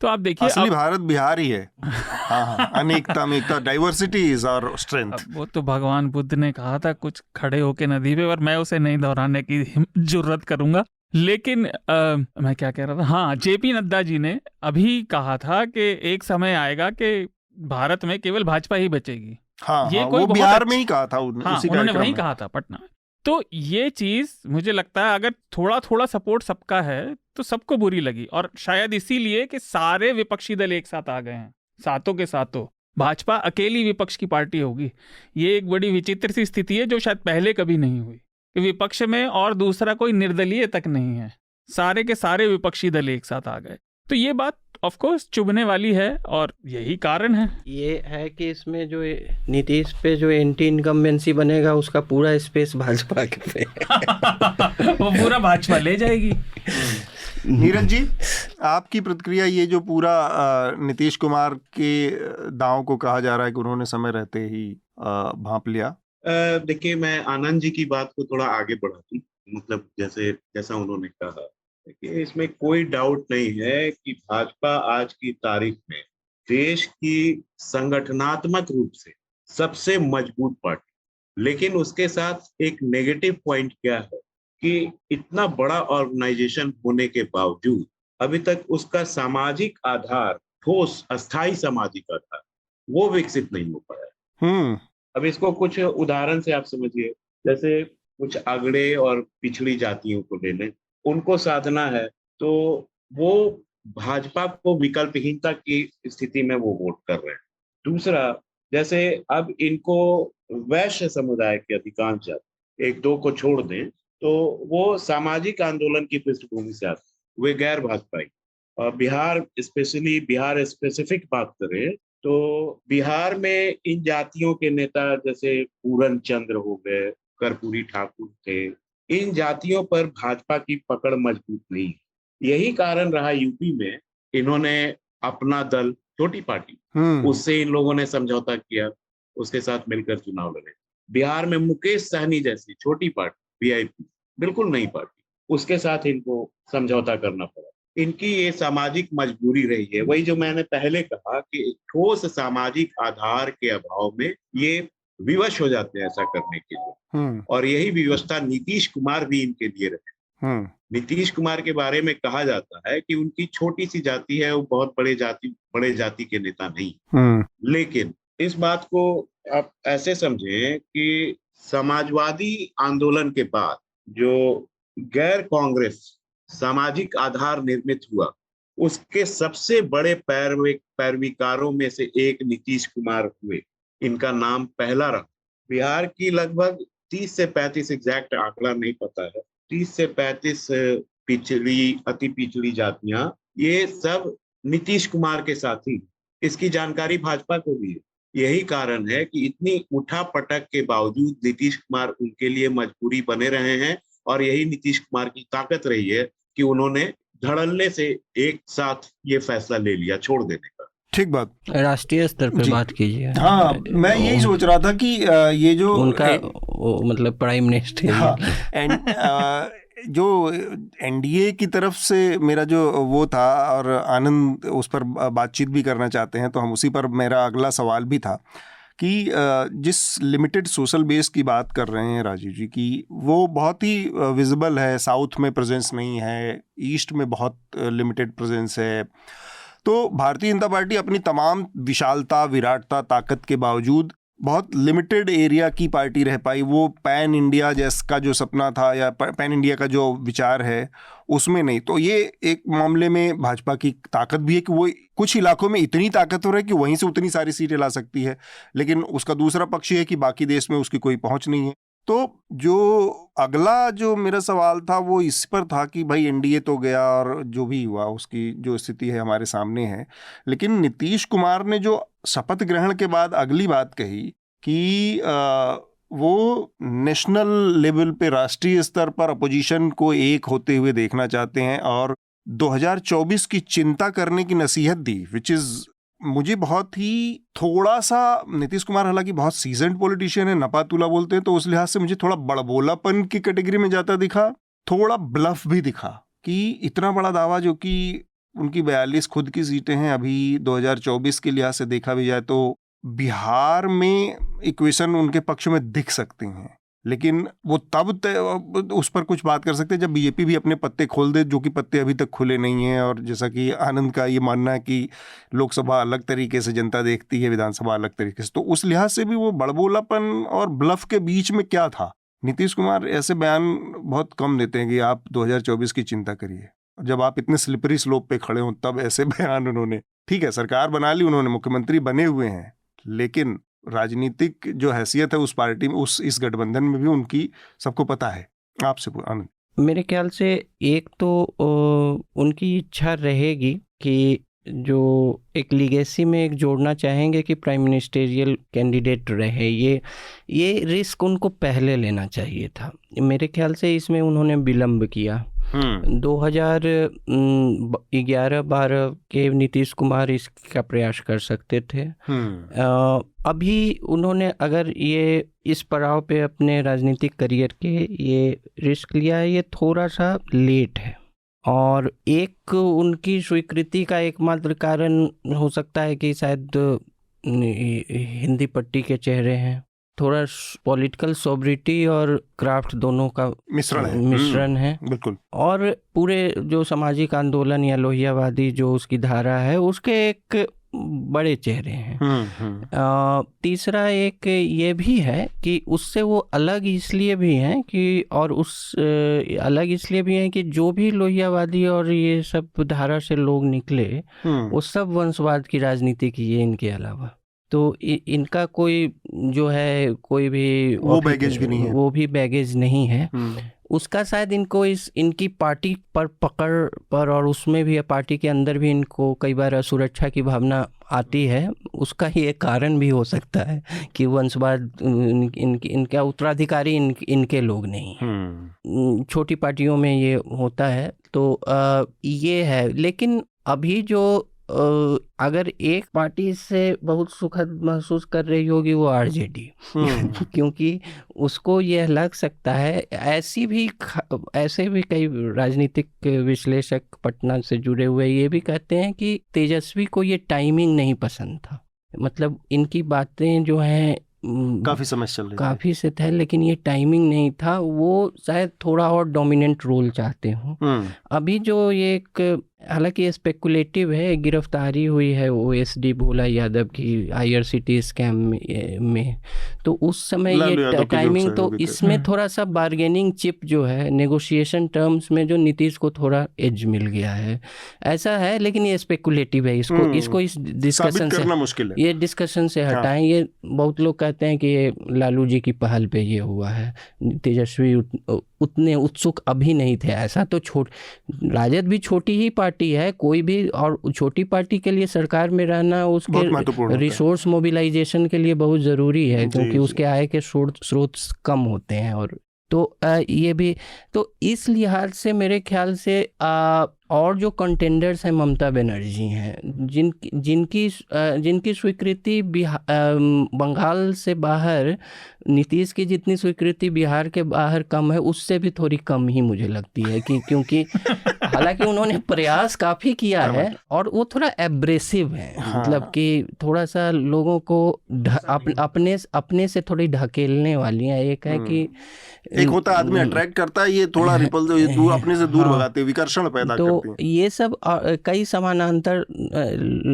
D: तो आप देखिए,
B: असली भारत बिहार ही है। हाँ, अनेकता में एकता, डाइवर्सिटी इज आवर स्ट्रेंथ।
D: वो तो भगवान बुद्ध ने कहा था कुछ खड़े होके नदी पे, और मैं उसे नहीं दोहराने की जुर्रत करूंगा। लेकिन मैं क्या कह रहा था, हाँ, जेपी नड्डा जी ने अभी कहा था कि एक समय आएगा कि भारत में केवल भाजपा ही बचेगी।
B: हाँ, ये कोई वो बिहार में ही कहा था,
D: उन्होंने वहीं कहा था, पटना में। तो ये चीज मुझे लगता है अगर थोड़ा थोड़ा सपोर्ट सबका है तो सबको बुरी लगी, और शायद इसीलिए कि सारे विपक्षी दल एक साथ आ गए हैं, सातों के सातों। भाजपा अकेली विपक्ष की पार्टी होगी। ये एक बड़ी विचित्र सी स्थिति है जो शायद पहले कभी नहीं हुई, कि विपक्ष में और दूसरा कोई निर्दलीय तक नहीं है, सारे के सारे विपक्षी दल एक साथ आ गए। तो ये बात ऑफ कोर्स चुभने वाली है, और यही कारण है।
C: ये है कि इसमें जो नीतीश पे जो एंटी इनकम्बेंसी बनेगा, उसका पूरा स्पेस भाजपा के पे
D: वो पूरा भाजपा ले जाएगी।
B: नीरज जी, आपकी प्रतिक्रिया, ये जो पूरा नीतीश कुमार के दांव को कहा जा रहा है कि उन्होंने समय रहते ही भांप लिया।
E: देखिए, मैं आनंद जी की बात को थोड़ा आगे बढ़ा दूं, मतलब जैसा उन्होंने कहा कि इसमें कोई डाउट नहीं है कि भाजपा आज की तारीख में देश की संगठनात्मक रूप से सबसे मजबूत पार्टी। लेकिन उसके साथ एक नेगेटिव पॉइंट क्या है कि इतना बड़ा ऑर्गेनाइजेशन होने के बावजूद अभी तक उसका सामाजिक आधार, ठोस अस्थायी सामाजिक आधार, वो विकसित नहीं हो पाया। अब इसको कुछ उदाहरण से आप समझिए। जैसे कुछ अगड़े और पिछड़ी जातियों को ले लें, उनको साधना है तो वो भाजपा को विकल्पहीनता की स्थिति में वो वोट कर रहे हैं। दूसरा, जैसे अब इनको वैश्य समुदाय के अधिकांश जाति, एक दो को छोड़ दें, तो वो सामाजिक आंदोलन की पृष्ठभूमि से आते, वे गैर भाजपाई। और बिहार स्पेसिफिक बात करें तो बिहार में इन जातियों के नेता जैसे पूरन चंद्र हो गए, कर्पूरी ठाकुर थे, इन जातियों पर भाजपा की पकड़ मजबूत नहीं है। यही कारण रहा यूपी में इन्होंने अपना दल, छोटी पार्टी, उससे इन लोगों ने समझौता किया, उसके साथ मिलकर चुनाव लड़े। बिहार में मुकेश सहनी जैसी छोटी पार्टी, वीआईपी, बिल्कुल नई पार्टी, उसके साथ इनको समझौता करना पड़ा। इनकी ये सामाजिक मजबूरी रही है। वही जो मैंने पहले कहा कि ठोस सामाजिक आधार के अभाव में ये विवश हो जाते हैं ऐसा करने के लिए, और यही व्यवस्था नीतीश कुमार भी इनके लिए रहे। नीतीश कुमार के बारे में कहा जाता है कि उनकी छोटी सी जाति है, वो बहुत बड़े जाति के नेता नहीं। लेकिन इस बात को आप ऐसे समझें कि समाजवादी आंदोलन के बाद जो गैर कांग्रेस सामाजिक आधार निर्मित हुआ, उसके सबसे बड़े पैरविकारों में से एक नीतीश कुमार हुए। इनका नाम पहला रहा। बिहार की लगभग 30 से 35, एग्जैक्ट आंकड़ा नहीं पता है, 30 से 35 अति पिछड़ी जातियां, ये सब नीतीश कुमार के साथी। इसकी जानकारी भाजपा को भी है। यही कारण है कि इतनी उठापटक के बावजूद नीतीश कुमार उनके लिए मजबूरी बने रहे हैं, और यही नीतीश कुमार की ताकत रही है कि उन्होंने धड़ल्ले से एक साथ ये फैसला ले लिया छोड़ देने का।
B: ठीक बात,
C: राष्ट्रीय स्तर पर बात कीजिए।
B: हाँ, मैं यही सोच रहा था कि ये जो
C: उनका मतलब प्राइम मिनिस्टर,
B: हाँ, जो एनडीए की तरफ से मेरा जो वो था, और आनंद उस पर बातचीत भी करना चाहते हैं, तो हम उसी पर मेरा अगला सवाल भी था कि जिस लिमिटेड सोशल बेस की बात कर रहे हैं राजीव जी की, वो बहुत ही विजिबल है। साउथ में प्रेजेंस नहीं है, ईस्ट में बहुत लिमिटेड प्रेजेंस है। तो भारतीय जनता पार्टी अपनी तमाम विशालता, विराटता, ताकत के बावजूद बहुत लिमिटेड एरिया की पार्टी रह पाई। वो पैन इंडिया जैसा जो सपना था, या पैन इंडिया का जो विचार है, उसमें नहीं। तो ये एक मामले में भाजपा की ताकत भी है कि वो कुछ इलाकों में इतनी ताकतवर है कि वहीं से उतनी सारी सीटें ला सकती है, लेकिन उसका दूसरा पक्ष ये है कि बाकी देश में उसकी कोई पहुंच नहीं है। तो जो अगला जो मेरा सवाल था वो इस पर था कि भाई एनडीए तो गया और जो भी हुआ उसकी जो स्थिति है हमारे सामने है, लेकिन नीतीश कुमार ने जो शपथ ग्रहण के बाद अगली बात कही कि वो नेशनल लेवल पे, राष्ट्रीय स्तर पर अपोजिशन को एक होते हुए देखना चाहते हैं और 2024 की चिंता करने की नसीहत दी, विच इज़ मुझे बहुत ही थोड़ा सा, नीतीश कुमार हालांकि बहुत सीजन्ड पॉलिटिशियन है, नपातुला बोलते हैं, तो उस लिहाज से मुझे थोड़ा बड़बोलापन की कैटेगरी में जाता दिखा, थोड़ा ब्लफ भी दिखा कि इतना बड़ा दावा, जो कि उनकी 42 खुद की सीटें हैं अभी 2024 के लिहाज से देखा भी जाए तो बिहार में इक्वेशन उनके पक्ष में दिख सकती हैं, लेकिन वो तब उस पर कुछ बात कर सकते हैं जब बीजेपी भी अपने पत्ते खोल दे, जो कि पत्ते अभी तक खुले नहीं हैं। और जैसा कि आनंद का ये मानना है कि लोकसभा अलग तरीके से जनता देखती है, विधानसभा अलग तरीके से, तो उस लिहाज से भी वो बड़बोलापन और ब्लफ के बीच में क्या था। नीतीश कुमार ऐसे बयान बहुत कम देते हैं कि आप 2024 की चिंता करिए, जब आप इतने स्लिपरी स्लोप पे खड़े हों तब ऐसे बयान उन्होंने, ठीक है सरकार बना ली, उन्होंने मुख्यमंत्री बने हुए हैं, लेकिन राजनीतिक जो हैसियत है उस पार्टी में, इस गठबंधन में भी उनकी सबको पता है। आपसे आनंद,
C: मेरे ख्याल से एक तो उनकी इच्छा रहेगी कि जो एक लीगेसी में एक जोड़ना चाहेंगे कि प्राइम मिनिस्टेरियल कैंडिडेट रहे, ये रिस्क उनको पहले लेना चाहिए था। मेरे ख्याल से इसमें उन्होंने विलम्ब किया। 2011-12 के नीतीश कुमार इसका प्रयास कर सकते थे। अभी उन्होंने अगर ये इस पड़ाव पे अपने राजनीतिक करियर के ये रिस्क लिया है, ये थोड़ा सा लेट है। और एक उनकी स्वीकृति का एकमात्र कारण हो सकता है कि शायद हिंदी पट्टी के चेहरे हैं, थोड़ा पॉलिटिकल सोब्रिटी और क्राफ्ट दोनों का मिश्रण है बिल्कुल। और पूरे जो सामाजिक आंदोलन या लोहियावादी जो उसकी धारा है, उसके एक बड़े चेहरे हैं। तीसरा एक ये भी है कि उससे वो अलग इसलिए भी हैं कि, और उस अलग इसलिए भी हैं कि जो भी लोहियावादी और ये सब धारा से लोग निकले, वो सब वंशवाद की राजनीति की है इनके अलावा। तो इनका कोई जो है कोई भी
B: वो बैगेज भी नहीं है,
C: वो भी बैगेज नहीं है। उसका शायद इनको इनकी पार्टी पर पकड़ पर, और उसमें भी पार्टी के अंदर भी इनको कई बार असुरक्षा की भावना आती है। उसका ही एक कारण भी हो सकता है कि वंशवाद इनका उत्तराधिकारी इनके लोग नहीं। छोटी पार्टियों में ये होता है, तो ये है। लेकिन अभी जो अगर एक पार्टी से बहुत सुखद महसूस कर रही होगी वो आरजेडी, क्योंकि उसको यह लग सकता है, ऐसे भी कई राजनीतिक विश्लेषक पटना से जुड़े हुए ये भी कहते हैं कि तेजस्वी को ये टाइमिंग नहीं पसंद था। मतलब इनकी बातें जो हैं
B: काफ़ी समय चल रही,
C: काफ़ी से थे, लेकिन ये टाइमिंग नहीं था। वो शायद थोड़ा और डोमिनेंट रोल चाहते हों। अभी जो ये एक, हालांकि ये स्पेकुलेटिव है, गिरफ्तारी हुई है ओएसडी भोला यादव की आईआरसीटी स्कैम में, तो उस समय ये टाइमिंग, तो इसमें थोड़ा सा बार्गेनिंग चिप जो है नेगोशिएशन टर्म्स में जो नीतीश को थोड़ा एज मिल गया है, ऐसा है। लेकिन ये स्पेकुलेटिव है, इसको इस डिस्कशन से मुश्किल है, ये डिस्कशन से हटाएं। ये बहुत लोग कहते हैं कि ये लालू जी की पहल पे ये हुआ है, तेजस्वी उतने उत्सुक अभी नहीं थे। ऐसा तो राजद भी छोटी ही पार्टी है, कोई भी, और छोटी पार्टी के लिए सरकार में रहना उसके रिसोर्स मोबिलाइजेशन के लिए बहुत ज़रूरी है, क्योंकि उसके आय के स्रोत कम होते हैं। और तो ये भी, तो इस लिहाज से मेरे ख्याल से और जो कंटेंडर्स हैं ममता बनर्जी हैं, जिनकी स्वीकृति बंगाल से बाहर, नीतीश की जितनी स्वीकृति बिहार के बाहर कम है, उससे भी थोड़ी कम ही मुझे लगती है कि क्योंकि हालांकि उन्होंने प्रयास काफ़ी किया है और वो थोड़ा एब्रेसिव है। मतलब कि थोड़ा सा लोगों को अपने से थोड़ी ढकेलने वाली है। एक है कि
B: एक होता आदमी अट्रैक्ट करता है, ये थोड़ा रिपल दूर, अपने से दूर भगाते, विकर्षण पैदा करती है।
C: तो ये सब कई समानांतर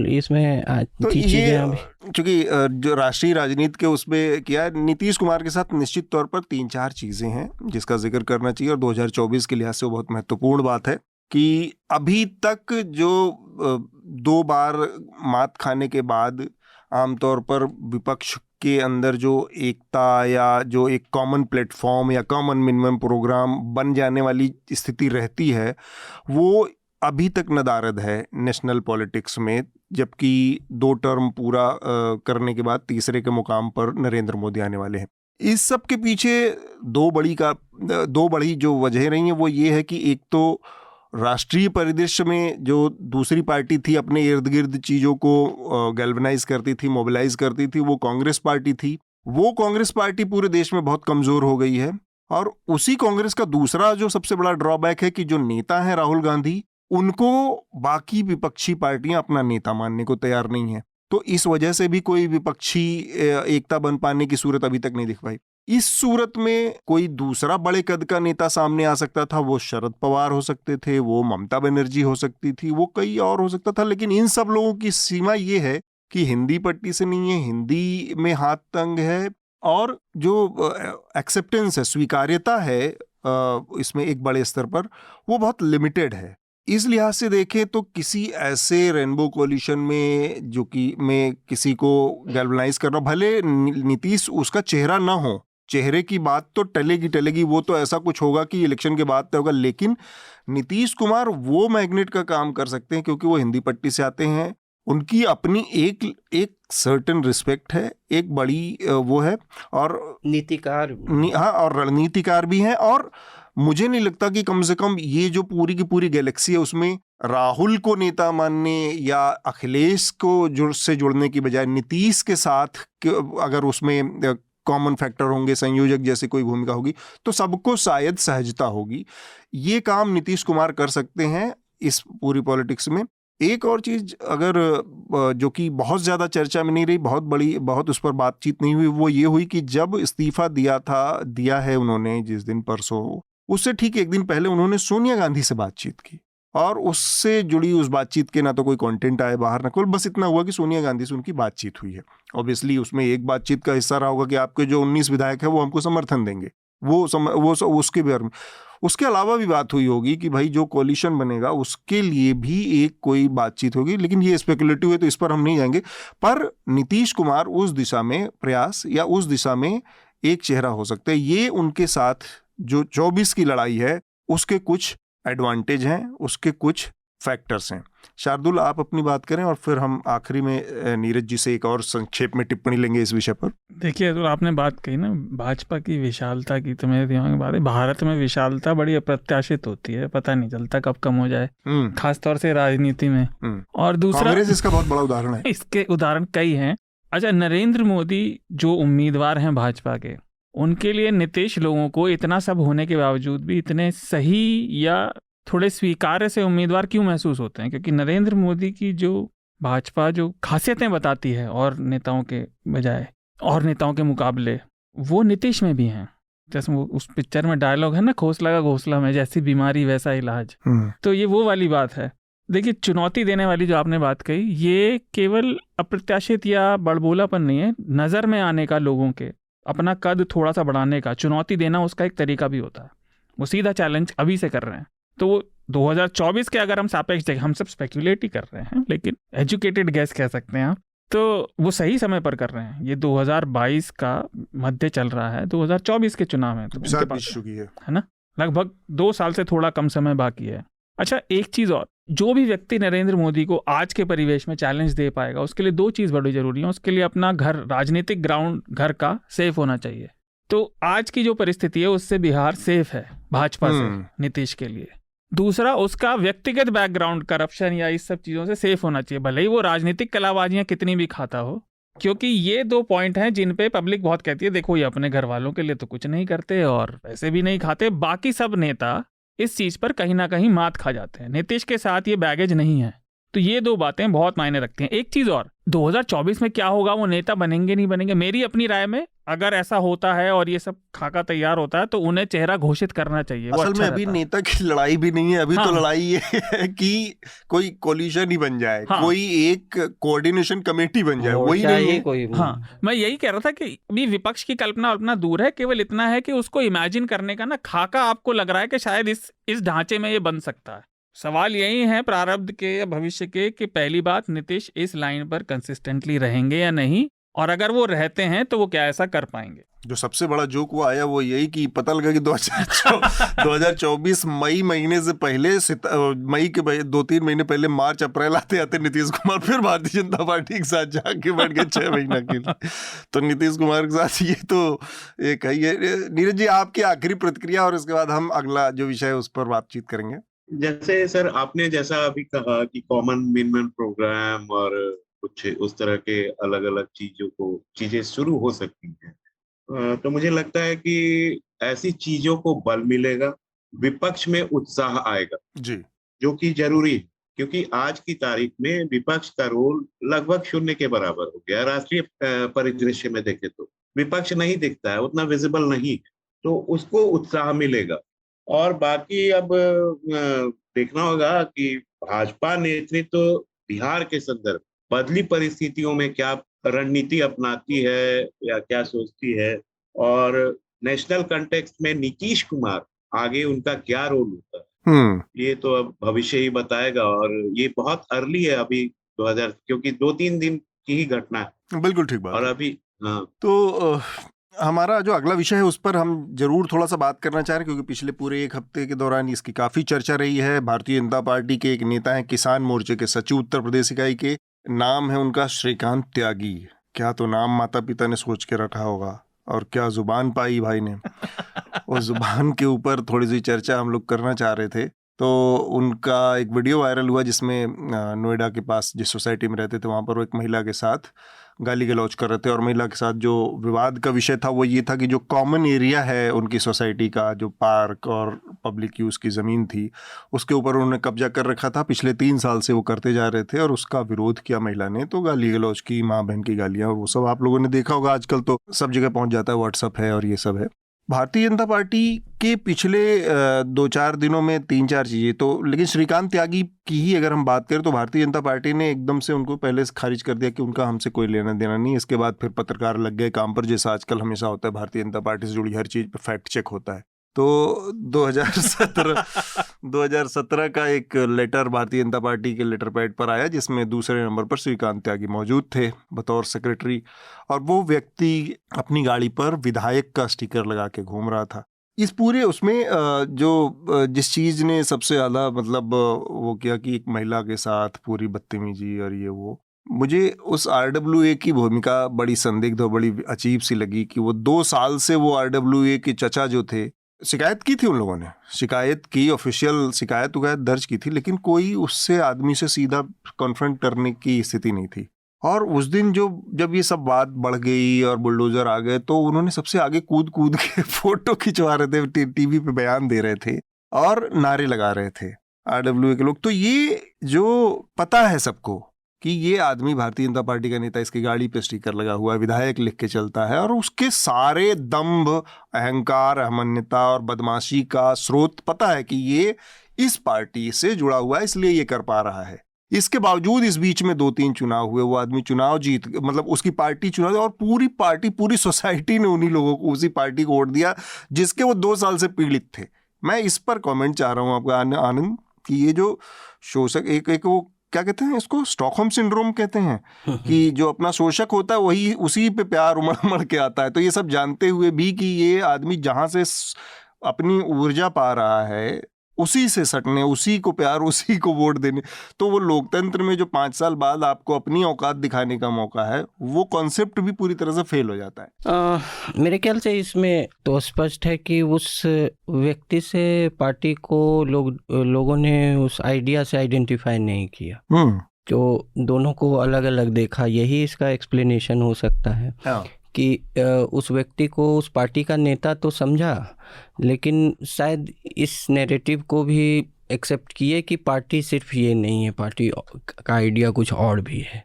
C: इसमें
B: तो ये चूंकि जो राष्ट्रीय राजनीति के उसमें किया, नीतीश कुमार के साथ निश्चित तौर पर 3-4 चीजें हैं जिसका जिक्र करना चाहिए और 2024 के लिहाज से वो बहुत महत्वपूर्ण बात है कि अभी तक जो 2 बार मात खाने के बाद आमतौर पर विपक्ष के अंदर जो एकता या जो एक कॉमन प्लेटफॉर्म या कॉमन मिनिमम प्रोग्राम बन जाने वाली स्थिति रहती है, वो अभी तक नदारद है नेशनल पॉलिटिक्स में, जबकि 2 टर्म पूरा करने के बाद तीसरे के मुकाम पर नरेंद्र मोदी आने वाले हैं। इस सब के पीछे दो बड़ी जो वजह रही हैं वो ये है कि एक तो राष्ट्रीय परिदृश्य में जो दूसरी पार्टी थी अपने इर्द गिर्द चीज़ों को गैल्वनाइज करती थी, मोबिलाइज करती थी, वो कांग्रेस पार्टी थी। वो कांग्रेस पार्टी पूरे देश में बहुत कमज़ोर हो गई है। और उसी कांग्रेस का दूसरा जो सबसे बड़ा ड्रॉबैक है कि जो नेता हैं राहुल गांधी, उनको बाकी विपक्षी पार्टियां अपना नेता मानने को तैयार नहीं है। तो इस वजह से भी कोई विपक्षी एकता बन पाने की सूरत अभी तक नहीं दिख पाई। इस सूरत में कोई दूसरा बड़े कद का नेता सामने आ सकता था। वो शरद पवार हो सकते थे, वो ममता बनर्जी हो सकती थी, वो कई और हो सकता था। लेकिन इन सब लोगों की सीमा ये है कि हिंदी पट्टी से नहीं है, हिंदी में हाथ तंग है और जो एक्सेप्टेंस है, स्वीकार्यता है इसमें एक बड़े स्तर पर, वो बहुत लिमिटेड है। इस लिहाज से देखें तो किसी ऐसे रेनबो कोलिशन में जो कि में किसी को गैल्वनाइज करना, भले नीतीश उसका चेहरा ना हो, चेहरे की बात तो टलेगी, वो तो ऐसा कुछ होगा कि इलेक्शन के बाद तय होगा, लेकिन नीतीश कुमार वो मैग्नेट का काम कर सकते हैं क्योंकि वो हिंदी पट्टी से आते हैं। उनकी अपनी एक सर्टेन रिस्पेक्ट है, एक बड़ी वो है और हाँ, और रणनीतिकार भी हैं। और मुझे नहीं लगता कि कम से कम ये जो पूरी की पूरी गैलेक्सी है उसमें राहुल को नेता मानने या अखिलेश को से जुड़ने की बजाय नीतीश के साथ अगर उसमें कॉमन फैक्टर होंगे, संयोजक जैसे कोई भूमिका होगी, तो सबको शायद सहजता होगी। ये काम नीतीश कुमार कर सकते हैं इस पूरी पॉलिटिक्स में। एक और चीज़ अगर जो कि बहुत ज़्यादा चर्चा में नहीं रही, बहुत उस पर बातचीत नहीं हुई, वो ये हुई कि जब इस्तीफा दिया है उन्होंने जिस दिन परसों, उससे ठीक एक दिन पहले उन्होंने सोनिया गांधी से बातचीत की और उससे जुड़ी उस बातचीत के ना तो कोई कंटेंट आया बाहर, ना कोई, बस इतना हुआ कि सोनिया गांधी से उनकी बातचीत हुई है। ऑब्वियसली उसमें एक बातचीत का हिस्सा रहा होगा कि आपके जो 19 विधायक है वो हमको समर्थन देंगे, वो उसके बारे में। उसके अलावा भी बात हुई होगी कि भाई जो कोलिशन बनेगा उसके लिए भी एक कोई बातचीत होगी, लेकिन ये स्पेकुलेटिव है तो इस पर हम नहीं जाएंगे। पर नीतीश कुमार उस दिशा में प्रयास या उस दिशा में एक चेहरा हो सकते हैं। ये उनके साथ जो 24 की लड़ाई है उसके कुछ एडवांटेज हैं, उसके कुछ फैक्टर्स हैं। शार्दुल, आप अपनी बात करें और फिर हम आखिरी में नीरज जी से एक और संक्षेप में टिप्पणी लेंगे इस विषय पर।
D: देखिए, तो आपने बात कही ना भाजपा की विशालता की, तो मेरे दिमाग में बात है, भारत में विशालता बड़ी अप्रत्याशित होती है, पता नहीं चलता कब कम हो जाए, खासतौर से राजनीति में। और दूसरा,
B: कांग्रेस इसका बहुत बड़ा उदाहरण है।
D: इसके उदाहरण कई हैं। अच्छा, नरेंद्र मोदी जो उम्मीदवार हैं भाजपा के, उनके लिए नीतीश लोगों को इतना सब होने के बावजूद भी इतने सही या थोड़े स्वीकार्य से उम्मीदवार क्यों महसूस होते हैं? क्योंकि नरेंद्र मोदी की जो भाजपा जो खासियतें बताती है और नेताओं के बजाय और नेताओं के मुकाबले, वो नीतीश में भी हैं। जैसे वो उस पिक्चर में डायलॉग है ना, खोसला का घोंसला में, जैसी बीमारी वैसा इलाज। तो ये वो वाली बात है। देखिए, चुनौती देने वाली जो आपने बात कही, ये केवल अप्रत्याशित या बड़बोलापन नहीं है, नज़र में आने का, लोगों के अपना कद थोड़ा सा बढ़ाने का, चुनौती देना उसका एक तरीका भी होता है। वो सीधा चैलेंज अभी से कर रहे हैं। तो वो 2024 के अगर हम सापेक्ष देखें, हम सब स्पेक्यूलेट ही कर रहे हैं, लेकिन एजुकेटेड गैस कह सकते हैं आप, तो वो सही समय पर कर रहे हैं। ये 2022 का मध्य चल रहा है, 2024 के चुनाव है, तो है ना, लगभग 2 साल से थोड़ा कम समय बाकी है। अच्छा, एक चीज़ और, जो भी व्यक्ति नरेंद्र मोदी को आज के परिवेश में चैलेंज दे पाएगा, उसके लिए 2 चीज़ बड़ी जरूरी है। उसके लिए अपना घर, राजनीतिक ग्राउंड घर का सेफ होना चाहिए। तो आज की जो परिस्थिति है उससे बिहार सेफ है भाजपा से नीतीश के लिए। दूसरा, उसका व्यक्तिगत बैकग्राउंड करप्शन या इस सब चीजों से सेफ होना चाहिए, भले ही वो राजनीतिक कलाबाजियां कितनी भी खाता हो। क्योंकि ये 2 पॉइंट हैं जिन पे पब्लिक बहुत कहती है देखो ये अपने घर वालों के लिए तो कुछ नहीं करते और पैसे भी नहीं खाते, बाकी सब नेता इस चीज पर कहीं ना कहीं मात खा जाते हैं। नीतीश के साथ ये बैगेज नहीं है, तो ये 2 बातें बहुत मायने रखती हैं। एक चीज और, 2024 में क्या होगा, वो नेता बनेंगे नहीं बनेंगे, मेरी अपनी राय में अगर ऐसा होता है और ये सब खाका तैयार होता है तो उन्हें चेहरा घोषित करना चाहिए।
B: असल में अभी नेता की लड़ाई भी नहीं है, अभी तो लड़ाई ये है कि कोई कोलिशन ही बन जाए, कोई एक कोऑर्डिनेशन कमेटी बन जाए, वही नहीं है
C: कोई।
D: मैं यही कह रहा था कि अभी विपक्ष की कल्पना दूर है, केवल इतना है कि उसको इमेजिन करने का ना खाका आपको लग रहा है कि शायद इस ढांचे में ये बन सकता है। सवाल यही है प्रारब्ध के या भविष्य के कि पहली बात नीतीश इस लाइन पर कंसिस्टेंटली रहेंगे या नहीं, और अगर वो रहते हैं तो वो क्या ऐसा कर पाएंगे।
B: जो सबसे बड़ा जोक वो आया वो यही कि पता लगा कि 2024 मई महीने से पहले, मई के 2-3 महीने पहले, मार्च अप्रैल आते आते नीतीश कुमार फिर भारतीय जनता पार्टी के साथ जाके बैठ गए 6 महीना के लिए। तो नीतीश कुमार के साथ ये तो एक है। नीरज जी, आपकी आखिरी प्रतिक्रिया और इसके बाद हम अगला जो विषय है उस पर बातचीत करेंगे।
E: जैसे सर आपने जैसा अभी कहा कि कॉमन मिनिमम प्रोग्राम और कुछ उस तरह के अलग अलग चीजें शुरू हो सकती हैं, तो मुझे लगता है कि ऐसी चीजों को बल मिलेगा, विपक्ष में उत्साह आएगा
B: जी,
E: जो कि जरूरी है, क्योंकि आज की तारीख में विपक्ष का रोल लगभग 0 के बराबर हो गया। राष्ट्रीय परिदृश्य में देखे तो विपक्ष नहीं दिखता है, उतना विजिबल नहीं है, तो उसको उत्साह मिलेगा। और बाकी अब देखना होगा कि भाजपा नेतृत्व बिहार के संदर्भ बदली परिस्थितियों में क्या रणनीति अपनाती है या क्या सोचती है, और नेशनल कंटेक्स्ट में नीतीश कुमार आगे उनका क्या रोल होता है, ये तो अब भविष्य ही बताएगा। और ये बहुत अर्ली है अभी 2000, क्योंकि 2-3 दिन की ही घटना है।
B: बिल्कुल ठीक बात।
E: और अभी
B: तो हमारा जो अगला विषय है उस पर हम जरूर थोड़ा सा बात करना चाह रहे हैं, क्योंकि पिछले पूरे 1 हफ्ते के दौरान इसकी काफ़ी चर्चा रही है। भारतीय जनता पार्टी के एक नेता हैं, किसान मोर्चे के सचिव उत्तर प्रदेश इकाई के, नाम है उनका श्रीकांत त्यागी। क्या तो नाम माता पिता ने सोच के रखा होगा, और क्या जुबान पाई भाई ने। उस जुबान के ऊपर थोड़ी सी चर्चा हम लोग करना चाह रहे थे। तो उनका एक वीडियो वायरल हुआ जिसमें नोएडा के पास जिस सोसाइटी में रहते थे वहाँ पर वो एक महिला के साथ गाली गलौज कर रहे थे, और महिला के साथ जो विवाद का विषय था वो ये था कि जो कॉमन एरिया है उनकी सोसाइटी का, जो पार्क और पब्लिक यूज़ की ज़मीन थी, उसके ऊपर उन्होंने कब्जा कर रखा था। पिछले 3 साल से वो करते जा रहे थे और उसका विरोध किया महिला ने, तो गाली गलौज की, माँ बहन की गालियाँ, और वो सब आप लोगों ने देखा होगा, आजकल तो सब जगह पहुँच जाता है, व्हाट्सअप है और ये सब है। भारतीय जनता पार्टी के पिछले 2-4 दिनों में 3-4 चीज़ें तो, लेकिन श्रीकांत त्यागी की ही अगर हम बात करें तो भारतीय जनता पार्टी ने एकदम से उनको पहले से खारिज कर दिया कि उनका हमसे कोई लेना देना नहीं। इसके बाद फिर पत्रकार लग गए काम पर, जैसा आजकल हमेशा होता है, भारतीय जनता पार्टी से जुड़ी हर चीज़ पर फैक्ट चेक होता है। तो 2017 का एक लेटर भारतीय जनता पार्टी के लेटर पैड पर आया जिसमें दूसरे नंबर पर श्रीकांत त्यागी मौजूद थे बतौर सेक्रेटरी, और वो व्यक्ति अपनी गाड़ी पर विधायक का स्टिकर लगा के घूम रहा था। इस पूरे उसमें जिस चीज़ ने सबसे ज़्यादा मतलब वो किया कि एक महिला के साथ पूरी बदतमीजी और ये वो, मुझे उस RWA की भूमिका बड़ी संदिग्ध और बड़ी अजीब सी लगी कि वो 2 साल से वो RWA के चचा जो थे, शिकायत की थी, उन लोगों ने शिकायत की, ऑफिशियल शिकायत दर्ज की थी, लेकिन कोई उससे आदमी से सीधा कॉन्फ्रंट करने की स्थिति नहीं थी। और उस दिन जब ये सब बात बढ़ गई और बुलडोजर आ गए तो उन्होंने सबसे आगे कूद के फोटो खिंचवा रहे थे, टीवी पे बयान दे रहे थे और नारे लगा रहे थे RWA के लोग। तो ये जो पता है सबको कि ये आदमी भारतीय जनता पार्टी का नेता, इसकी गाड़ी पे स्टिकर लगा हुआ है, विधायक लिख के चलता है, और उसके सारे दंभ, अहंकार, अहमन्यता और बदमाशी का स्रोत पता है कि ये इस पार्टी से जुड़ा हुआ है, इसलिए ये कर पा रहा है। इसके बावजूद इस बीच में 2-3 चुनाव हुए, वो आदमी चुनाव जीत, मतलब उसकी पार्टी चुनाव, और पूरी पार्टी, पूरी सोसाइटी ने उन्हीं लोगों को, उसी पार्टी को वोट दिया जिसके वो 2 साल से पीड़ित थे। मैं इस पर कमेंट चाह रहा हूँ आपका आनंद, कि ये जो शोषक, एक वो क्या कहते हैं इसको, स्टॉकहोम सिंड्रोम कहते हैं, कि जो अपना शोषक होता है वही उसी पे प्यार उमड़ के आता है। तो ये सब जानते हुए भी कि ये आदमी जहाँ से अपनी ऊर्जा पा रहा है उसी से सटने, उसी को प्यार, उसी को वोट देने। तो वो लोकतंत्र में जो 5 साल बाद आपको अपनी औकात दिखाने का मौका है, वो कॉन्सेप्ट भी पूरी तरह से फेल हो जाता है।
C: मेरे ख्याल से इसमें तो स्पष्ट है कि उस व्यक्ति से पार्टी को लोगों ने उस आइडिया से आइडेंटिफाई नहीं किया, जो दोनों को अलग अलग देखा। यही इसका एक्सप्लेनेशन हो सकता है कि उस व्यक्ति को उस पार्टी का नेता तो समझा, लेकिन शायद इस नैरेटिव को भी एक्सेप्ट किए कि पार्टी सिर्फ ये नहीं है, पार्टी का आइडिया कुछ और भी है।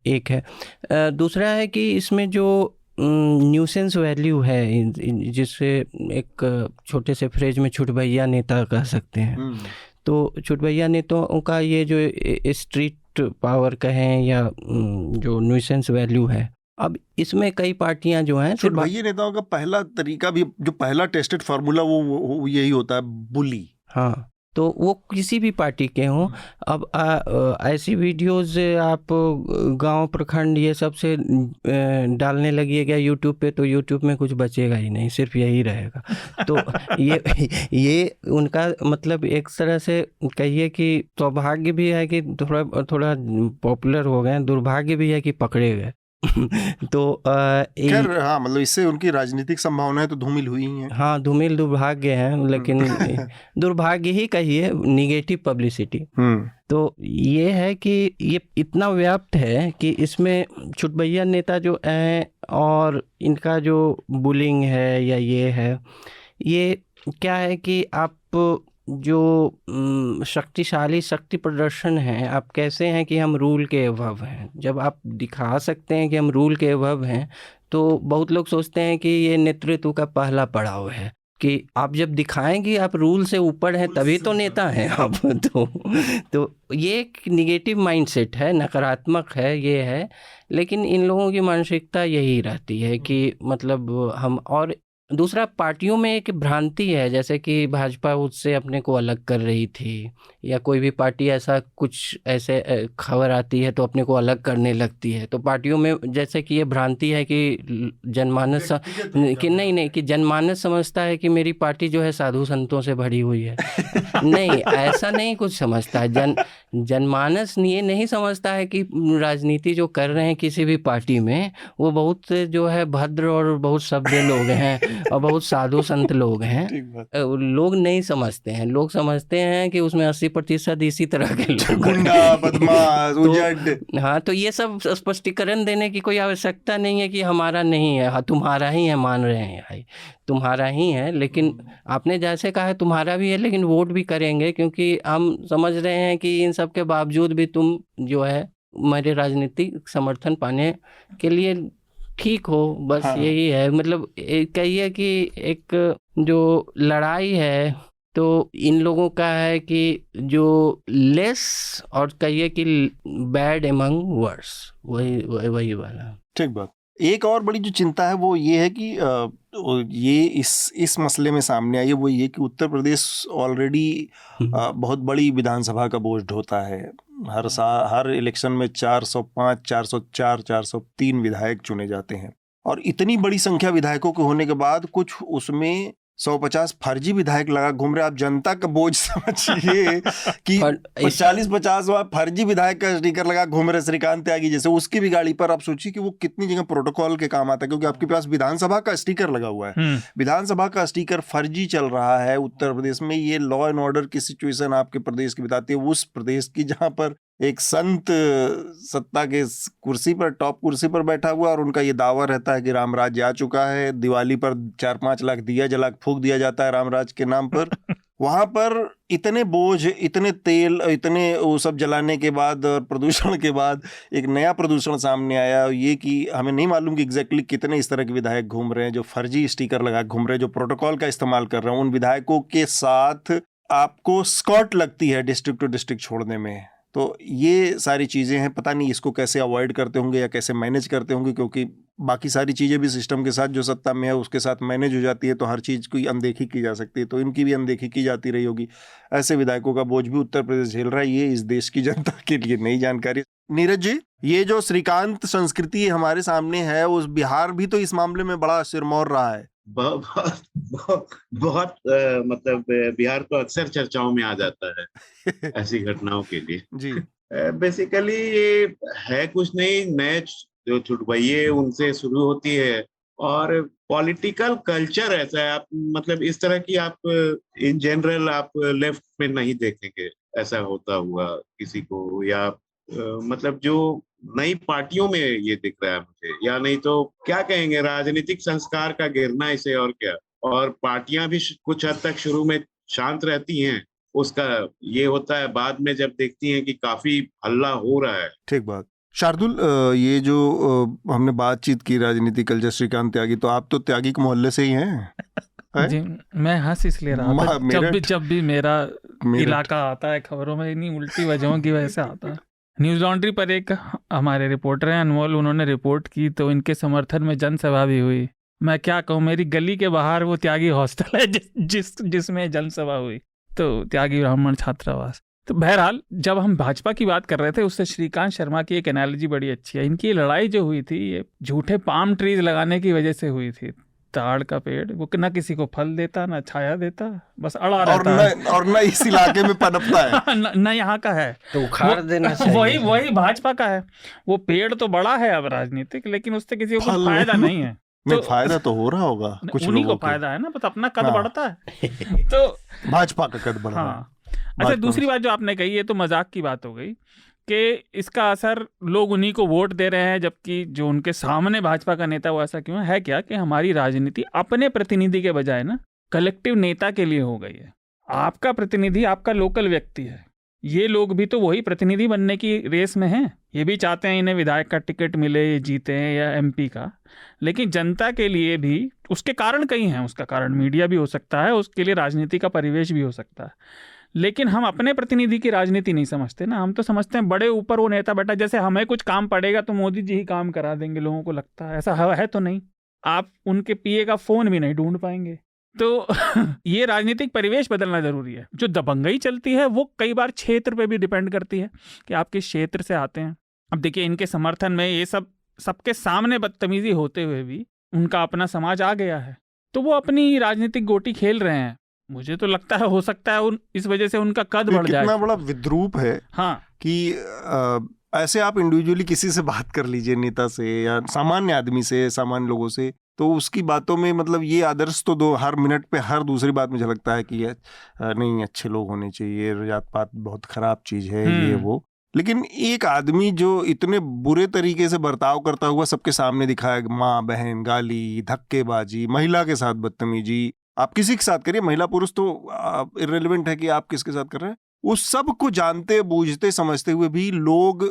C: एक है। दूसरा है कि इसमें जो न्यूसेंस वैल्यू है, जिससे एक छोटे से फ्रेज में छुटभैया नेता कह सकते हैं, तो छुटभैया नेताओं का ये जो स्ट्रीट पावर कहें या जो न्यूसेंस वैल्यू है, अब इसमें कई पार्टियां जो हैं,
B: छुटभैया नेताओं का पहला तरीका भी, जो पहला टेस्टेड फार्मूला वो यही होता है, बुली।
C: हाँ, तो वो किसी भी पार्टी के हों। अब ऐसी वीडियोस आप गांव, प्रखंड, ये सब से डालने लगिएगा यूट्यूब पे, तो यूट्यूब में कुछ बचेगा ही नहीं, सिर्फ यही रहेगा। तो ये उनका मतलब एक तरह से कहिए कि सौभाग्य भी है कि थोड़ा पॉपुलर हो गए, दुर्भाग्य भी है कि पकड़े गए। तो
B: खैर हाँ, मतलब इससे उनकी राजनीतिक संभावनाएं तो धूमिल हुई हैं।
C: हाँ, धूमिल दुर्भाग्य हैं, लेकिन दुर्भाग्य ही कहिए, निगेटिव पब्लिसिटी। तो ये है कि ये इतना व्याप्त है कि इसमें छुटभैया नेता जो हैं और इनका जो बुलिंग है या ये है, ये क्या है कि आप जो शक्तिशाली शक्ति प्रदर्शन है, आप कैसे हैं कि हम रूल के अभव हैं। जब आप दिखा सकते हैं कि हम रूल के अभव हैं, तो बहुत लोग सोचते हैं कि ये नेतृत्व का पहला पड़ाव है, कि आप जब दिखाएंगे आप रूल से ऊपर हैं तभी तो नेता हैं आप। तो ये एक निगेटिव माइंडसेट है, नकारात्मक है, ये है। लेकिन इन लोगों की मानसिकता यही रहती है कि मतलब हम, और दूसरा पार्टियों में एक भ्रांति है, जैसे कि भाजपा उससे अपने को अलग कर रही थी, या कोई भी पार्टी ऐसा कुछ ऐसे खबर आती है तो अपने को अलग करने लगती है। तो पार्टियों में जैसे कि ये भ्रांति है कि जनमानस कि नहीं कि जनमानस समझता है कि मेरी पार्टी जो है साधु संतों से भरी हुई है। नहीं, ऐसा नहीं कुछ समझता है। जनमानस ये नहीं समझता है कि राजनीति जो कर रहे हैं किसी भी पार्टी में, वो बहुत जो है भद्र और बहुत सभ्य लोग हैं और बहुत साधु संत लोग हैं। लोग नहीं समझते हैं, लोग समझते हैं कि उसमें 80% इसी तरह के लोग,
B: गुंडा, बदमाश, उजड़।
C: हाँ, तो ये सब स्पष्टीकरण देने की कोई आवश्यकता नहीं है कि हमारा नहीं है। हाँ, तुम्हारा ही है, मान रहे हैं भाई, तुम्हारा ही है। लेकिन आपने जैसे कहा है तुम्हारा भी है, लेकिन वोट भी करेंगे, क्योंकि हम समझ रहे हैं कि इन सब के बावजूद भी तुम जो है मेरे राजनीतिक समर्थन पाने के लिए ठीक हो। बस हाँ। यही है, मतलब कहिए कि एक जो लड़ाई है तो इन लोगों का है कि जो लेस और कहिए कि बैड एमंग वर्स, वही वाला।
B: ठीक बात। एक और बड़ी जो चिंता है वो ये है कि ये इस मसले में सामने आई है, वो ये कि उत्तर प्रदेश ऑलरेडी बहुत बड़ी विधानसभा का बोझ ढोता है। हर इलेक्शन में 405, 404, 403 विधायक चुने जाते हैं, और इतनी बड़ी संख्या विधायकों के होने के बाद कुछ उसमें 150 फर्जी विधायक लगा घूम रहे। आप जनता का बोझ समझिए कि 40-50 फर्जी विधायक का स्टिकर लगा घूम रहे। श्रीकांत त्यागी जैसे, उसकी भी गाड़ी पर आप सोचिए कि वो कितनी जगह प्रोटोकॉल के काम आता है, क्योंकि आपके पास विधानसभा का स्टिकर लगा हुआ है। विधानसभा का स्टिकर फर्जी चल रहा है उत्तर प्रदेश में। ये लॉ एंड ऑर्डर की सिचुएशन आपके प्रदेश की बताती है, उस प्रदेश की जहां पर एक संत सत्ता के कुर्सी पर, टॉप कुर्सी पर बैठा हुआ, और उनका ये दावा रहता है कि रामराज आ चुका है। दिवाली पर 4-5 लाख दिया जला फूंक दिया जाता है रामराज के नाम पर। वहां पर इतने बोझ, इतने तेल, इतने वो सब जलाने के बाद और प्रदूषण के बाद एक नया प्रदूषण सामने आया, ये कि हमें नहीं मालूम कि एग्जैक्टली कितने इस तरह के विधायक घूम रहे हैं जो फर्जी स्टिकर लगा घूम रहे हैं, जो प्रोटोकॉल का इस्तेमाल कर रहे हैं। उन विधायकों के साथ आपको स्कॉट लगती है डिस्ट्रिक्ट टू डिस्ट्रिक्ट छोड़ने में। तो ये सारी चीज़ें हैं, पता नहीं इसको कैसे अवॉइड करते होंगे या कैसे मैनेज करते होंगे, क्योंकि बाकी सारी चीज़ें भी सिस्टम के साथ जो सत्ता में है उसके साथ मैनेज हो जाती है, तो हर चीज़ की अनदेखी की जा सकती है, तो इनकी भी अनदेखी की जाती रही होगी। ऐसे विधायकों का बोझ भी उत्तर प्रदेश झेल रहा है। ये इस देश की जनता के लिए नई जानकारी। नीरज जी, ये जो श्रीकांत संस्कृति हमारे सामने है, उस बिहार भी तो इस मामले में बड़ा सिरमौर रहा है।
E: बहुत बहुत, बहुत मतलब बिहार तो अक्सर चर्चाओं में आ जाता है ऐसी घटनाओं के लिए।
B: जी।
E: बेसिकली ये है कुछ नहीं, नए जो छुटभइये उनसे शुरू होती है, और पॉलिटिकल कल्चर ऐसा है, आप मतलब इस तरह की आप इन जनरल आप लेफ्ट में नहीं देखेंगे ऐसा होता हुआ किसी को, या मतलब जो नई पार्टियों में ये दिख रहा है मुझे, या नहीं तो क्या कहेंगे, राजनीतिक संस्कार का गिरना इसे, और क्या। और पार्टियां भी कुछ हद तक शुरू में शांत रहती हैं, उसका ये होता है बाद में जब देखती हैं कि काफी हल्ला हो रहा है।
B: ठीक बात। शार्दुल, ये जो हमने बातचीत की राजनीति कल्चर, श्रीकांत त्यागी, तो आप तो त्यागी के मोहल्ले से ही हैं?
D: जी, मैं हंस इसलिए रहा था जब भी मेरा इलाका आता है खबरों में, इन्हीं उल्टी वजहों की वजह से आता है। न्यूज लॉन्ड्री पर एक हमारे रिपोर्टर हैं अनमोल, उन्होंने रिपोर्ट की तो इनके समर्थन में जनसभा भी हुई। मैं क्या कहूँ, मेरी गली के बाहर वो त्यागी हॉस्टल है जिसमें जनसभा हुई, तो त्यागी ब्राह्मण छात्रावास। तो बहरहाल, जब हम भाजपा की बात कर रहे थे, उससे श्रीकांत शर्मा की एक एनालॉजी बड़ी अच्छी है। इनकी लड़ाई जो हुई थी ये झूठे पाम ट्रीज लगाने की वजह से हुई थी। ताड़ का पेड़ वो ना किसी को फल देता ना छाया देता, बस अड़ा रहता है
B: और न इस इलाके में पनपता है
D: न यहाँ का है
C: तो उखाड़ देना चाहिए।
D: वही भाजपा का है। वो पेड़ तो बड़ा है अब राजनीतिक, लेकिन उससे किसी को फायदा नहीं है।
B: तो फायदा तो हो रहा होगा कुछ
D: उन्हीं
B: लोगों
D: को फायदा है ना, बस अपना कद बढ़ता है तो
B: भाजपा का कद बढ़ रहा है।
D: अच्छा, दूसरी बात जो आपने कही, ये तो मजाक की बात हो गई कि इसका असर लोग उन्हीं को वोट दे रहे हैं, जबकि जो उनके सामने भाजपा का नेता वो ऐसा क्यों है? क्या कि हमारी राजनीति अपने प्रतिनिधि के बजाय ना कलेक्टिव नेता के लिए हो गई है। आपका प्रतिनिधि आपका लोकल व्यक्ति है, ये लोग भी तो वही प्रतिनिधि बनने की रेस में हैं। ये भी चाहते हैं इन्हें विधायक का टिकट मिले, ये जीते हैं, या एमपी का। लेकिन जनता के लिए भी उसके कारण कई हैं। उसका कारण मीडिया भी हो सकता है, उसके लिए राजनीति का परिवेश भी हो सकता है। लेकिन हम अपने प्रतिनिधि की राजनीति नहीं समझते ना, हम तो समझते हैं बड़े ऊपर वो नेता बैठा, जैसे हमें कुछ काम पड़ेगा तो मोदी जी ही काम करा देंगे। लोगों को लगता है ऐसा है तो नहीं, आप उनके पीए का फोन भी नहीं ढूंढ पाएंगे। तो ये राजनीतिक परिवेश बदलना जरूरी है। जो दबंगई चलती है वो कई बार क्षेत्र पे भी डिपेंड करती है कि आप किस क्षेत्र से आते हैं। अब देखिए, इनके समर्थन में ये सबके सामने बदतमीजी होते हुए भी उनका अपना समाज आ गया है, तो वो अपनी राजनीतिक गोटी खेल रहे हैं। मुझे तो लगता है हो सकता है इस वजह से उनका कद बढ़ जाए।
B: कितना बड़ा विद्रूप है। हाँ, कि ऐसे आप इंडिविजुअली किसी से बात कर लीजिए, नेता से या सामान्य आदमी से, सामान्य लोगों से, तो उसकी बातों में मतलब ये आदर्श तो दो हर मिनट पे, हर दूसरी बात मुझे लगता है कि नहीं, अच्छे लोग होने चाहिए, जात पात बहुत खराब चीज है, ये वो। लेकिन एक आदमी जो इतने बुरे तरीके से बर्ताव करता हुआ सबके सामने दिखाया, माँ बहन गाली, धक्केबाजी, महिला के साथ बदतमीजी, आप किसी के साथ करिए, महिला पुरुष तो इररिलेवेंट है कि आप किसके साथ कर रहे हैं, उस सब को जानते बूझते समझते हुए भी लोग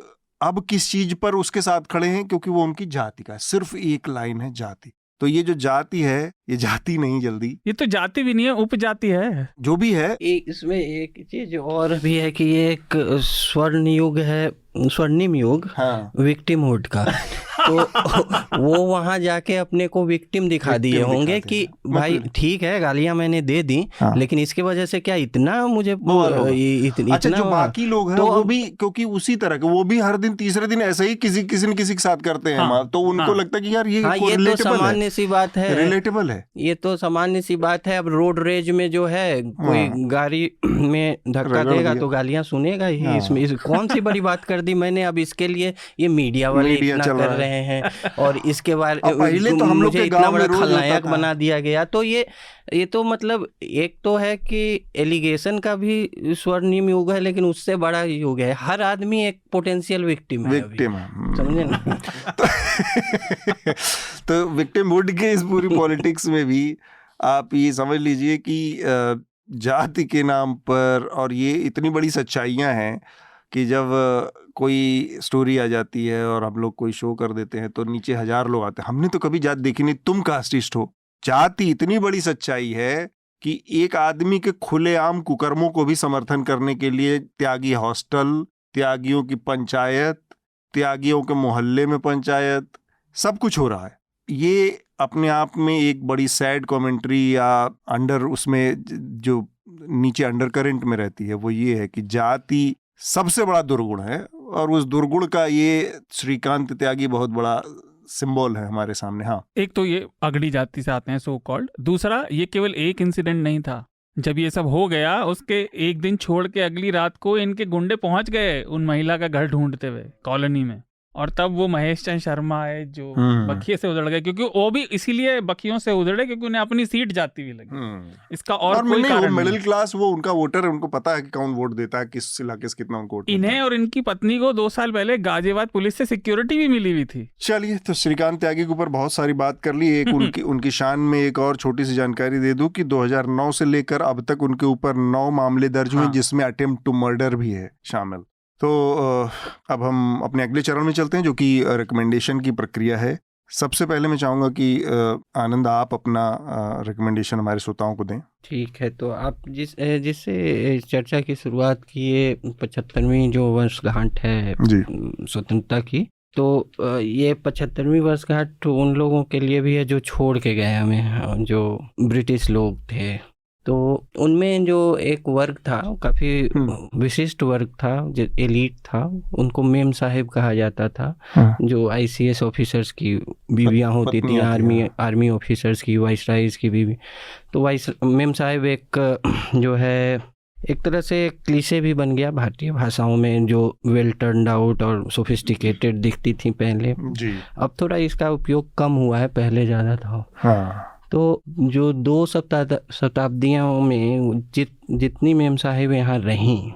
B: अब किस चीज पर उसके साथ खड़े हैं, क्योंकि वो उनकी जाति का है। सिर्फ एक लाइन है, जाति। तो ये जो जाति है, ये जाति नहीं, जल्दी
D: ये तो जाति भी नहीं है, उपजाति है,
B: जो भी है।
C: इसमें एक चीज और भी है कि ये एक स्वर्ण युग है, स्वर्णिम युग, हाँ, विक्टिमहुड का। तो वो वहां जाके अपने को विक्टिम दिखा दिए होंगे कि भाई ठीक है, गालियां मैंने दे दी, हाँ, लेकिन इसके वजह से क्या इतना मुझे
B: अच्छा, जो बाकी लोग हैं तो वो भी, क्योंकि उसी तरह के वो भी हर दिन तीसरे दिन ऐसे ही किसी न किसी के साथ करते हैं, हाँ, तो उनको लगता है कि यार ये
C: तो सामान्य सी बात है,
B: रिलेटेबल है,
C: ये तो सामान्य सी बात है। अब रोड रेज में जो है कोई गाड़ी में धक्का देगा तो गालियां सुनेगा ही। इसमें कौन सी बड़ी बात कर दी मैंने? अब इसके लिए ये मीडिया वाले इतना कर रहे हैं, और इसके बाद
B: पहले तो हम लोग के गांव में
C: खलनायक बना दिया गया। तो ये तो मतलब एक तो है कि एलिगेशन का भी स्वर्णिम युग है, लेकिन उससे बड़ा युग है। हर आदमी एक पोटेंशियल विक्टिम है, समझे ना?
B: तो विक्टिमहुड के इस पूरी पॉलिटिक्स में भी आप ये समझ लीजिए कि जाति के नाम पर, और ये इतनी बड़ी सच्चाइयां हैं कि जब कोई स्टोरी आ जाती है और हम लोग कोई शो कर देते हैं तो नीचे 1000 लोग आते हैं, हमने तो कभी जात देखी नहीं, तुम कास्टिस्ट हो। जाति इतनी बड़ी सच्चाई है कि एक आदमी के खुलेआम कुकर्मों को भी समर्थन करने के लिए त्यागी हॉस्टल, त्यागियों की पंचायत, त्यागियों के मोहल्ले में पंचायत, सब कुछ हो रहा है। ये अपने आप में एक बड़ी सैड कमेंट्री या अंडर, उसमें जो नीचे अंडर करंट में रहती है वो ये है कि जाति सबसे बड़ा दुर्गुण है, और उस दुर्गुण का ये श्रीकांत त्यागी बहुत बड़ा सिंबल है हमारे सामने। हाँ,
D: एक तो ये अगड़ी जाति से आते हैं सो कॉल्ड, दूसरा ये केवल एक इंसिडेंट नहीं था। जब ये सब हो गया उसके एक दिन छोड़ के अगली रात को इनके गुंडे पहुंच गए उन महिला का घर ढूंढते हुए कॉलोनी में, और तब वो महेश चंद शर्मा है जो बखिए से उधड़ गए, क्योंकि वो भी इसीलिए बखियों से उधड़े क्योंकि उन्हें अपनी सीट जाती हुई लगी। इसका और कोई कारण नहीं।
B: मिडिल क्लास, वो उनका वोटर है, उनको पता है कि कौन वोट देता है, किस इलाके से कितना उनको वोट।
D: इन्हें और इनकी पत्नी को 2 साल पहले गाजियाबाद पुलिस से सिक्योरिटी भी मिली हुई थी।
B: चलिए, तो श्रीकांत त्यागी के ऊपर बहुत सारी बात कर ली। एक उनकी शान में एक और छोटी सी जानकारी दे दूं कि 2009 से लेकर अब तक उनके ऊपर 9 मामले दर्ज हुए, जिसमें अटेम्प्ट टू मर्डर भी है शामिल। तो अब हम अपने अगले चरण में चलते हैं, जो कि रिकमेंडेशन की प्रक्रिया है। सबसे पहले मैं चाहूँगा कि आनंद, आप अपना रिकमेंडेशन हमारे श्रोताओं को दें।
C: ठीक है, तो आप जिससे चर्चा की शुरुआत की, ये 75वीं जो वर्षगांठ है स्वतंत्रता की, तो ये 75वीं वर्षगांठ उन लोगों के लिए भी है जो छोड़ के गए हमें, जो ब्रिटिश लोग थे। तो उनमें जो एक वर्ग था, काफ़ी विशिष्ट वर्ग था, जो एलीट था, उनको मेम साहिब कहा जाता था। जो ICS ऑफिसर्स की बीवियाँ होती थी, आर्मी ऑफिसर्स की, वाइसराइज की बीवी। तो मेम साहिब एक जो है एक तरह से क्लीशे भी बन गया भारतीय भाषाओं में, जो वेल टर्न्ड आउट और सोफिस्टिकेटेड दिखती थी पहले जी। अब थोड़ा इसका उपयोग कम हुआ है, पहले ज़्यादा था। हाँ। तो जो 2 शताब्दियों में जितनी मेम साहिब यहाँ रहीं,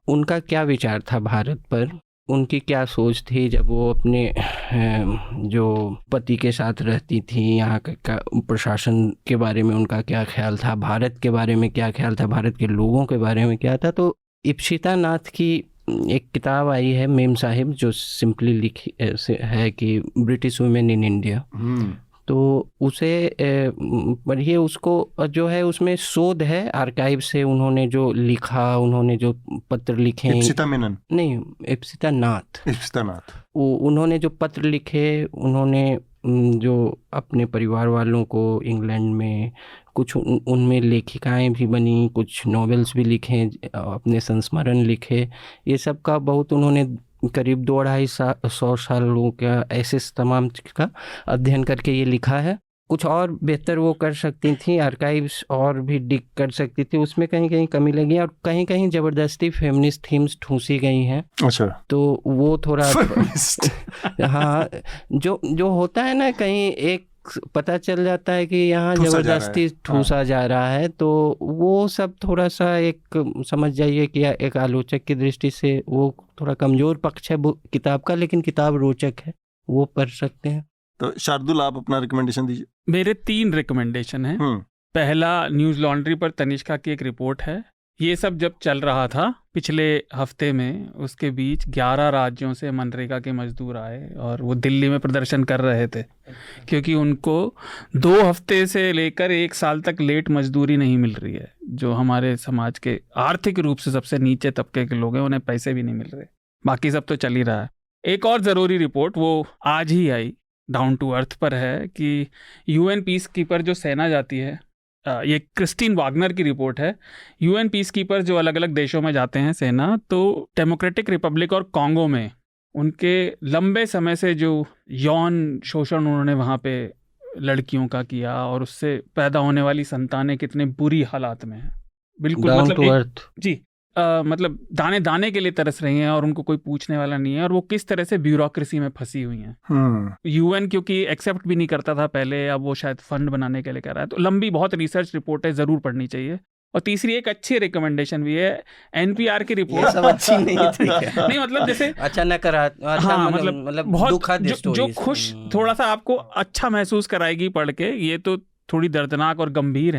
C: उनका क्या विचार था भारत पर, उनकी क्या सोच थी जब वो अपने जो पति के साथ रहती थी, यहाँ का प्रशासन के बारे में उनका क्या ख्याल था, भारत के बारे में क्या ख्याल था, भारत के लोगों के बारे में क्या था। तो इप्सिता नाथ की एक किताब आई है मेम साहिब, जो सिंपली लिखी है कि ब्रिटिश वुमेन इन इंडिया। तो उसे पढ़िए, उसको जो है उसमें शोध है आर्काइव से, उन्होंने जो लिखा, उन्होंने जो पत्र लिखे,
B: इप्सिता मेनन नहीं,
C: इप्सिता नाथ उन्होंने जो पत्र लिखे, उन्होंने जो अपने परिवार वालों को इंग्लैंड में, कुछ उनमें लेखिकाएं भी बनी, कुछ नॉवेल्स भी लिखे, अपने संस्मरण लिखे, ये सब का बहुत उन्होंने करीब 2-250 सालों का ऐसे तमाम का अध्ययन करके ये लिखा है। कुछ और बेहतर वो कर सकती थी, आर्काइव्स और भी डिग कर सकती थी, उसमें कहीं कहीं कमी लगी और कहीं कहीं ज़बरदस्ती फेमिनिस्ट थीम्स ठूसी गई हैं। अच्छा, तो वो थोड़ा हाँ, जो होता है ना, कहीं एक पता चल जाता है कि यहाँ ज़बरदस्ती ठूसा जा रहा है, तो वो सब थोड़ा सा एक समझ जाइए कि एक आलोचक की दृष्टि से वो थोड़ा कमज़ोर पक्ष है किताब का, लेकिन किताब रोचक है, वो पढ़ सकते हैं।
B: तो शार्दुल, आप अपना रिकमेंडेशन दीजिए।
D: मेरे 3 रिकमेंडेशन हैं। पहला, न्यूज़ लॉन्ड्री पर तनिष्का की एक रिपोर्ट है। ये सब जब चल रहा था पिछले हफ्ते में, उसके बीच 11 राज्यों से मनरेगा के मजदूर आए और वो दिल्ली में प्रदर्शन कर रहे थे, क्योंकि उनको 2 हफ्ते से लेकर 1 साल तक लेट मजदूरी नहीं मिल रही है। जो हमारे समाज के आर्थिक रूप से सबसे नीचे तबके के लोग हैं, उन्हें पैसे भी नहीं मिल रहे, बाकी सब तो चल ही रहा है। एक और ज़रूरी रिपोर्ट वो आज ही आई, डाउन टू अर्थ पर है, कि UN पीस कीपर जो सेना जाती है, ये क्रिस्टीन वागनर की रिपोर्ट है। UN पीस कीपर जो अलग अलग देशों में जाते हैं सेना, तो डेमोक्रेटिक रिपब्लिक और कॉन्गो में उनके लंबे समय से जो यौन शोषण उन्होंने वहाँ पे लड़कियों का किया, और उससे पैदा होने वाली संतानें कितने बुरी हालात में हैं, बिल्कुल मतलब जी, मतलब दाने दाने के लिए तरस रही हैं और उनको कोई पूछने वाला नहीं है, और वो किस तरह से ब्यूरोक्रेसी में फंसी हुई हैं। UN क्योंकि एक्सेप्ट भी नहीं करता था पहले, अब वो शायद फंड बनाने के लिए कर रहा है। तो लंबी बहुत रिसर्च रिपोर्ट है, ज़रूर पढ़नी चाहिए। और तीसरी एक अच्छी रिकमेंडेशन भी है, NPR की रिपोर्ट।
C: सब अच्छी नहीं थी
D: नहीं, मतलब जैसे
C: अच्छा न करा,
D: हाँ, मतलब बहुत जो खुश, थोड़ा सा आपको अच्छा महसूस कराएगी पढ़ के। ये तो थोड़ी दर्दनाक और गंभीर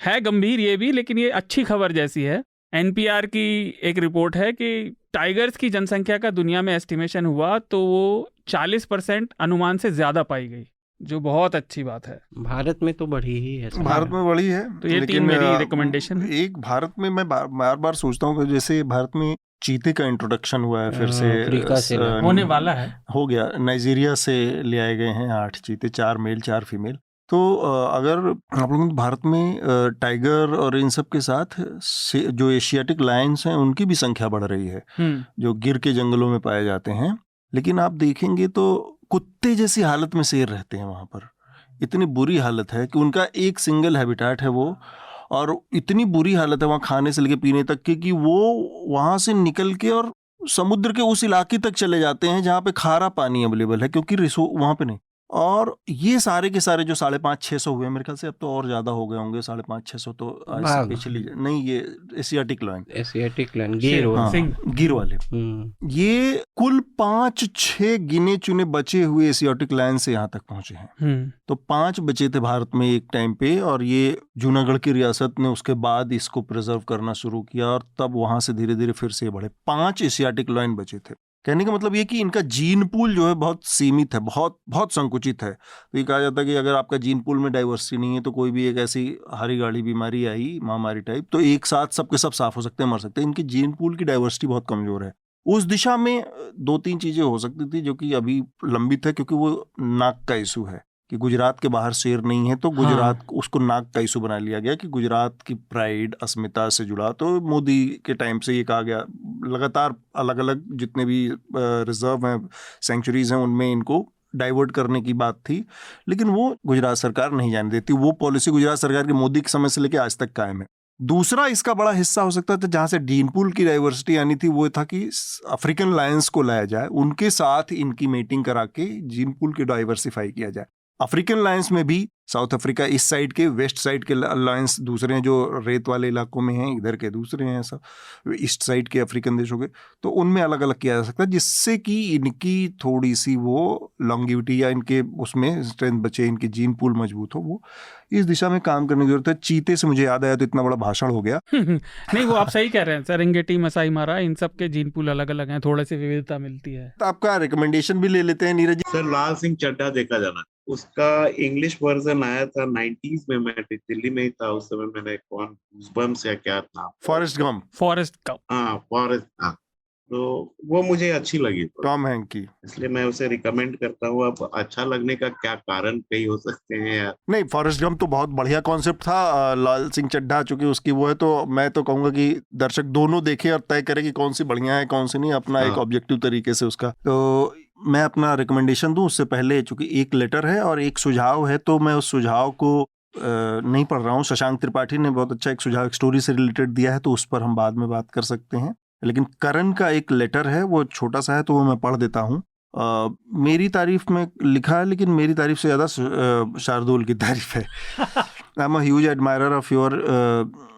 D: है गंभीर ये भी, लेकिन ये अच्छी खबर जैसी है। NPR की एक रिपोर्ट है कि टाइगर्स की जनसंख्या का दुनिया में एस्टिमेशन हुआ तो वो 40% अनुमान से ज़्यादा पाई गई, जो बहुत अच्छी बात है।
C: भारत में तो बढ़ी ही है,
B: भारत में बढ़ी है।
D: तो ये 3 मेरी रिकमेंडेशन है।
B: एक, भारत में मैं बार बार सोचता हूँ कि जैसे भारत में चीते का इंट्रोडक्शन हुआ है, फिर से
C: अफ्रीका से
D: होने वाला है,
B: हो गया, नाइजीरिया से ले आए गए हैं 8 चीते, 4 मेल 4 फीमेल। तो अगर आप लोग भारत में टाइगर और इन सब के साथ जो एशियाटिक लायंस हैं, उनकी भी संख्या बढ़ रही है, जो गिर के जंगलों में पाए जाते हैं। लेकिन आप देखेंगे तो कुत्ते जैसी हालत में शेर रहते हैं वहाँ पर। इतनी बुरी हालत है कि उनका एक सिंगल हैबिटाट है वो, और इतनी बुरी हालत है वहाँ खाने से लेके पीने तक की कि वो वहाँ से निकल के और समुद्र के उस इलाके तक चले जाते हैं जहाँ पे खारा पानी अवेलेबल है, क्योंकि वहाँ पे नहीं। और ये सारे के सारे जो 550-600 हुए, मेरे ख्याल से अब तो और ज़्यादा हो गए होंगे, 550-600 तो स्पेशली नहीं, ये एशियाटिक लायन
C: गिर
B: गिर वाले, ये कुल 5-6 गिने चुने बचे हुए एशियाटिक लायन से यहाँ तक पहुंचे हैं। तो 5 बचे थे भारत में एक टाइम पे, और ये जूनागढ़ की रियासत ने उसके बाद इसको प्रिजर्व करना शुरू किया, और तब वहां से धीरे धीरे फिर से बढ़े। 5 एशियाटिक लायन बचे थे। कहने का मतलब ये कि इनका जीन पूल जो है बहुत सीमित है, बहुत बहुत संकुचित है। तो ये कहा जाता है कि अगर आपका जीन पूल में डाइवर्सिटी नहीं है तो कोई भी एक ऐसी हरी गाड़ी बीमारी आई, महामारी टाइप, तो एक साथ सबके सब साफ हो सकते हैं, मर सकते हैं। इनकी जीन पूल की डाइवर्सिटी बहुत कमजोर है। उस दिशा में 2-3 चीजें हो सकती थी जो कि अभी लंबित है, क्योंकि वो नाक का इशू है कि गुजरात के बाहर शेर नहीं है, तो गुजरात उसको नाक का इशू बना लिया गया कि गुजरात की प्राइड, अस्मिता से जुड़ा। तो मोदी के टाइम से ये कहा गया, लगातार अलग अलग जितने भी रिजर्व हैं, सेंचुरीज हैं, उनमें इनको डाइवर्ट करने की बात थी, लेकिन वो गुजरात सरकार नहीं जाने देती। वो पॉलिसी गुजरात सरकार के मोदी के समय से लेकर आज तक कायम है। दूसरा इसका बड़ा हिस्सा हो सकता था जहां से जीन पूल की डाइवर्सिटी आनी थी, वो था कि अफ्रीकन लायंस को लाया जाए, उनके साथ इनकी मीटिंग करा के जीन पूल को डाइवर्सिफाई किया जाए। अफ्रीकन लायंस में भी साउथ अफ्रीका इस साइड के, वेस्ट साइड के लायंस दूसरे हैं जो रेत वाले इलाकों में हैं, इधर के दूसरे हैं, सब ईस्ट साइड के अफ्रीकन देशों के, तो उनमें अलग अलग किया जा सकता है, जिससे कि इनकी थोड़ी सी वो लॉन्गिविटी या इनके उसमें स्ट्रेंथ बचे, इनकी जीन पूल मजबूत हो। वो इस दिशा में काम करने की जरूरत है। चीते से मुझे याद आया तो इतना बड़ा भाषण हो गया।
D: नहीं, वो आप सही कह रहे हैं। सेरेंगेटी, मसाई मारा, इन सब के जीन पूल अलग अलग हैं, थोड़े से विविधता मिलती है।
B: तो आपका रिकमेंडेशन भी ले लेते हैं नीरज जी।
E: सर, लाल सिंह चड्ढा देखा जाना, उसका इंग्लिश वर्जन आया था 90s में। मैं दिल्ली में ही था उस समय। मैंने गूज़बम्प्स या क्या था,
B: फॉरेस्ट गंप,
E: हाँ फॉरेस्ट, हाँ, तो वो मुझे अच्छी लगी
B: टॉम हैंक की,
E: इसलिए मैं उसे रिकमेंड करता हूँ। अब अच्छा लगने का क्या कारण कई हो सकते हैं यार।
B: नहीं, फॉरेस्ट गंप तो बहुत बढ़िया कॉन्सेप्ट था। लाल सिंह चड्ढा चूंकि उसकी वो है, तो मैं तो कहूंगा कि दर्शक दोनों देखें और तय करें कि कौन सी बढ़िया है कौन सी नहीं, अपना एक ऑब्जेक्टिव तरीके से उसका। तो मैं अपना रिकमेंडेशन दूं उससे पहले, चूंकि एक लेटर है और एक सुझाव है, तो मैं उस सुझाव को नहीं पढ़ रहा हूँ। शशांक त्रिपाठी ने बहुत अच्छा एक सुझाव एक स्टोरी से रिलेटेड दिया है, तो उस पर हम बाद में बात कर सकते हैं। लेकिन करण का एक लेटर है, वो छोटा सा है, तो वो मैं पढ़ देता हूँ। मेरी तारीफ में लिखा है, लेकिन मेरी तारीफ से ज़्यादा शार्दुल की तारीफ है। I am a huge admirer of your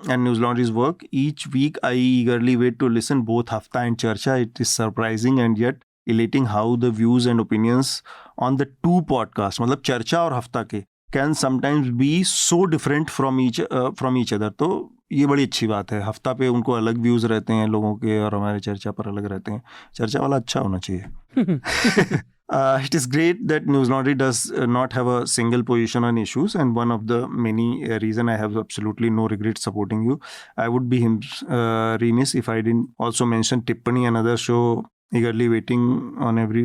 B: and Newslaundry's work. Each week I eagerly wait to listen both Hafta and Charcha. It is surprising and yet elating how the views and opinions on the two podcasts, मतलब चर्चा और हफ्ता के, can sometimes be so different from each other. तो ये बड़ी अच्छी बात है। हफ्ता पे उनको अलग व्यूज रहते हैं लोगों के, और हमारे चर्चा पर अलग रहते हैं। चर्चा वाला अच्छा होना चाहिए। It is great that News Laundry does not have a single position on issues, and one of the many reason I have absolutely no regret supporting you. I would be remiss if I didn't also mention Tippani, another show eagerly waiting on every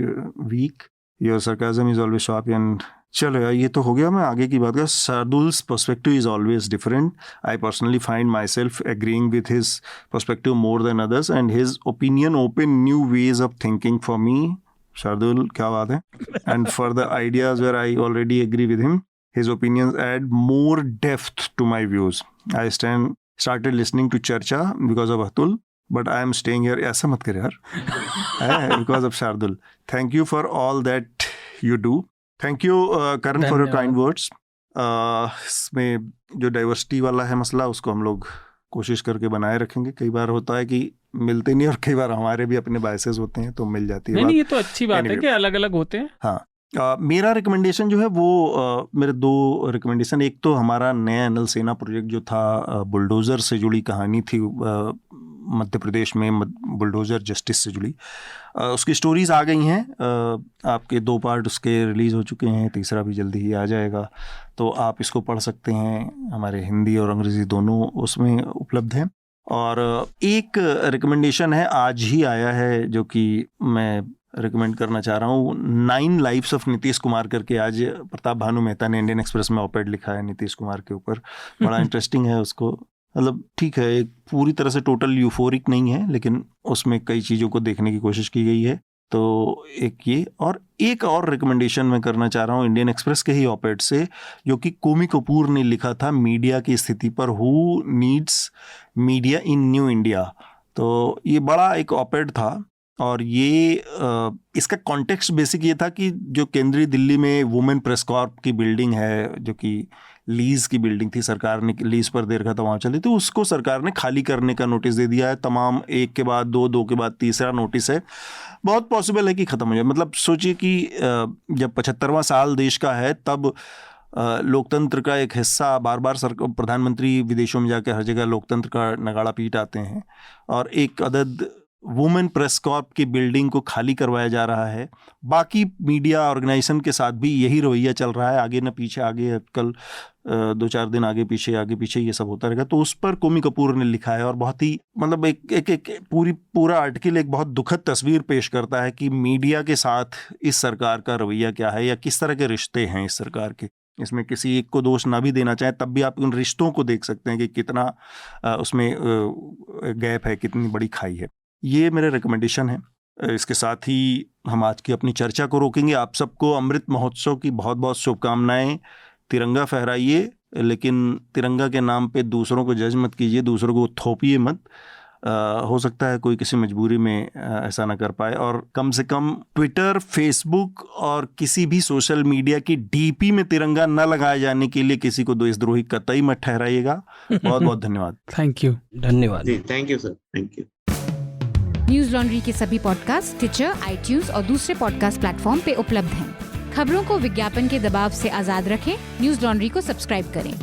B: week. Your sarcasm is always sharp and चलो यार, ये तो हो गया। मैं आगे की बात कर। Shardul's perspective is always different. I personally find myself agreeing with his perspective more than others, and his opinion open new ways of thinking for me. Shardul, क्या बात है. And for the ideas where I already agree with him, his opinions add more depth to my views. I started listening to Charcha because of Atul, but I am staying here. ऐसा मत कर यार. Because of Shardul. Thank you for all that you do. Thank you, Karan, for your kind words. इसमें जो diversity वाला है मसला, उसको हम लोग कोशिश करके बनाए रखेंगे. कई बार होता है कि मिलते नहीं, और कई बार हमारे भी अपने बायसेस होते हैं, तो मिल जाती है.
D: नहीं, ये तो अच्छी बात है कि अलग अलग होते हैं.
B: हाँ. मेरा रिकमेंडेशन जो है वो मेरे 2 रिकमेंडेशन. एक तो हमारा नया एनएल सेना प्रोजेक्ट जो था, बुलडोज़र से जुड़ी कहानी थी, मध्य प्रदेश में बुलडोज़र जस्टिस से जुड़ी. उसकी स्टोरीज़ आ गई हैं. आपके 2 पार्ट उसके रिलीज़ हो चुके हैं, तीसरा भी जल्दी ही आ जाएगा, तो आप इसको पढ़ सकते हैं. हमारे हिंदी और अंग्रेज़ी दोनों उसमें उपलब्ध हैं. और एक रिकमेंडेशन है, आज ही आया है, जो कि मैं रिकमेंड करना चाह रहा हूँ. 9 लाइफ्स ऑफ नीतीश कुमार करके आज प्रताप भानु मेहता ने इंडियन एक्सप्रेस में ऑपेड लिखा है नीतीश कुमार के ऊपर. बड़ा इंटरेस्टिंग है. उसको मतलब ठीक है, एक पूरी तरह से टोटल यूफोरिक नहीं है, लेकिन उसमें कई चीज़ों को देखने की कोशिश की गई है. तो एक और रिकमेंडेशन मैं करना चाह रहा हूँ इंडियन एक्सप्रेस के ही ऑपेड से, जो कि कोमी कपूर ने लिखा था मीडिया की स्थिति पर, who needs media in new India. तो ये बड़ा एक ऑपेड था और ये इसका कॉन्टेक्स्ट बेसिक ये था कि जो केंद्रीय दिल्ली में वुमेन प्रेस कॉर्प की बिल्डिंग है, जो कि लीज की बिल्डिंग थी, सरकार ने लीज पर दे रखा था, वहाँ चली, तो उसको सरकार ने खाली करने का नोटिस दे दिया है। तमाम एक के बाद दो के बाद तीसरा नोटिस है। बहुत पॉसिबल है कि ख़त्म हो जाए। मतलब सोचिए कि जब 75वां साल देश का है तब लोकतंत्र का एक हिस्सा बार बार प्रधानमंत्री विदेशों में जाकर हर जगह लोकतंत्र का नगाड़ा पीट आते हैं और एक अदद वुमेन प्रेस कॉर्प की बिल्डिंग को खाली करवाया जा रहा है। बाकी मीडिया ऑर्गेनाइजेशन के साथ भी यही रवैया चल रहा है, आगे न पीछे, आगे कल 2-4 दिन आगे पीछे ये सब होता रहेगा। तो उस पर कोमी कपूर ने लिखा है और बहुत ही मतलब एक पूरा आर्टिकल एक बहुत दुखद तस्वीर पेश करता है कि मीडिया के साथ इस सरकार का रवैया क्या है या किस तरह के रिश्ते हैं इस सरकार के। इसमें किसी एक को दोष ना भी देना चाहे तब भी आप उन रिश्तों को देख सकते हैं कि कितना उसमें गैप है, कितनी बड़ी खाई है। ये मेरे रिकमेंडेशन है। इसके साथ ही हम आज की अपनी चर्चा को रोकेंगे। आप सबको अमृत महोत्सव की बहुत बहुत शुभकामनाएं। तिरंगा फहराइए, लेकिन तिरंगा के नाम पे दूसरों को जज मत कीजिए, दूसरों को थोपिए मत। हो सकता है कोई किसी मजबूरी में ऐसा ना कर पाए। और कम से कम ट्विटर, फेसबुक और किसी भी सोशल मीडिया की डीपी में तिरंगा न लगाए जाने के लिए किसी को देशद्रोही कतई मत ठहराइएगा। बहुत बहुत धन्यवाद।
D: Thank you.
C: धन्यवाद।
E: Thank you sir, thank you.
A: Newslaundry के सभी पॉडकास्ट टिचर, iTunes और दूसरे पॉडकास्ट प्लेटफॉर्म पे उपलब्ध हैं। खबरों को विज्ञापन के दबाव से आजाद रखें, न्यूज लॉन्ड्री को सब्सक्राइब करें।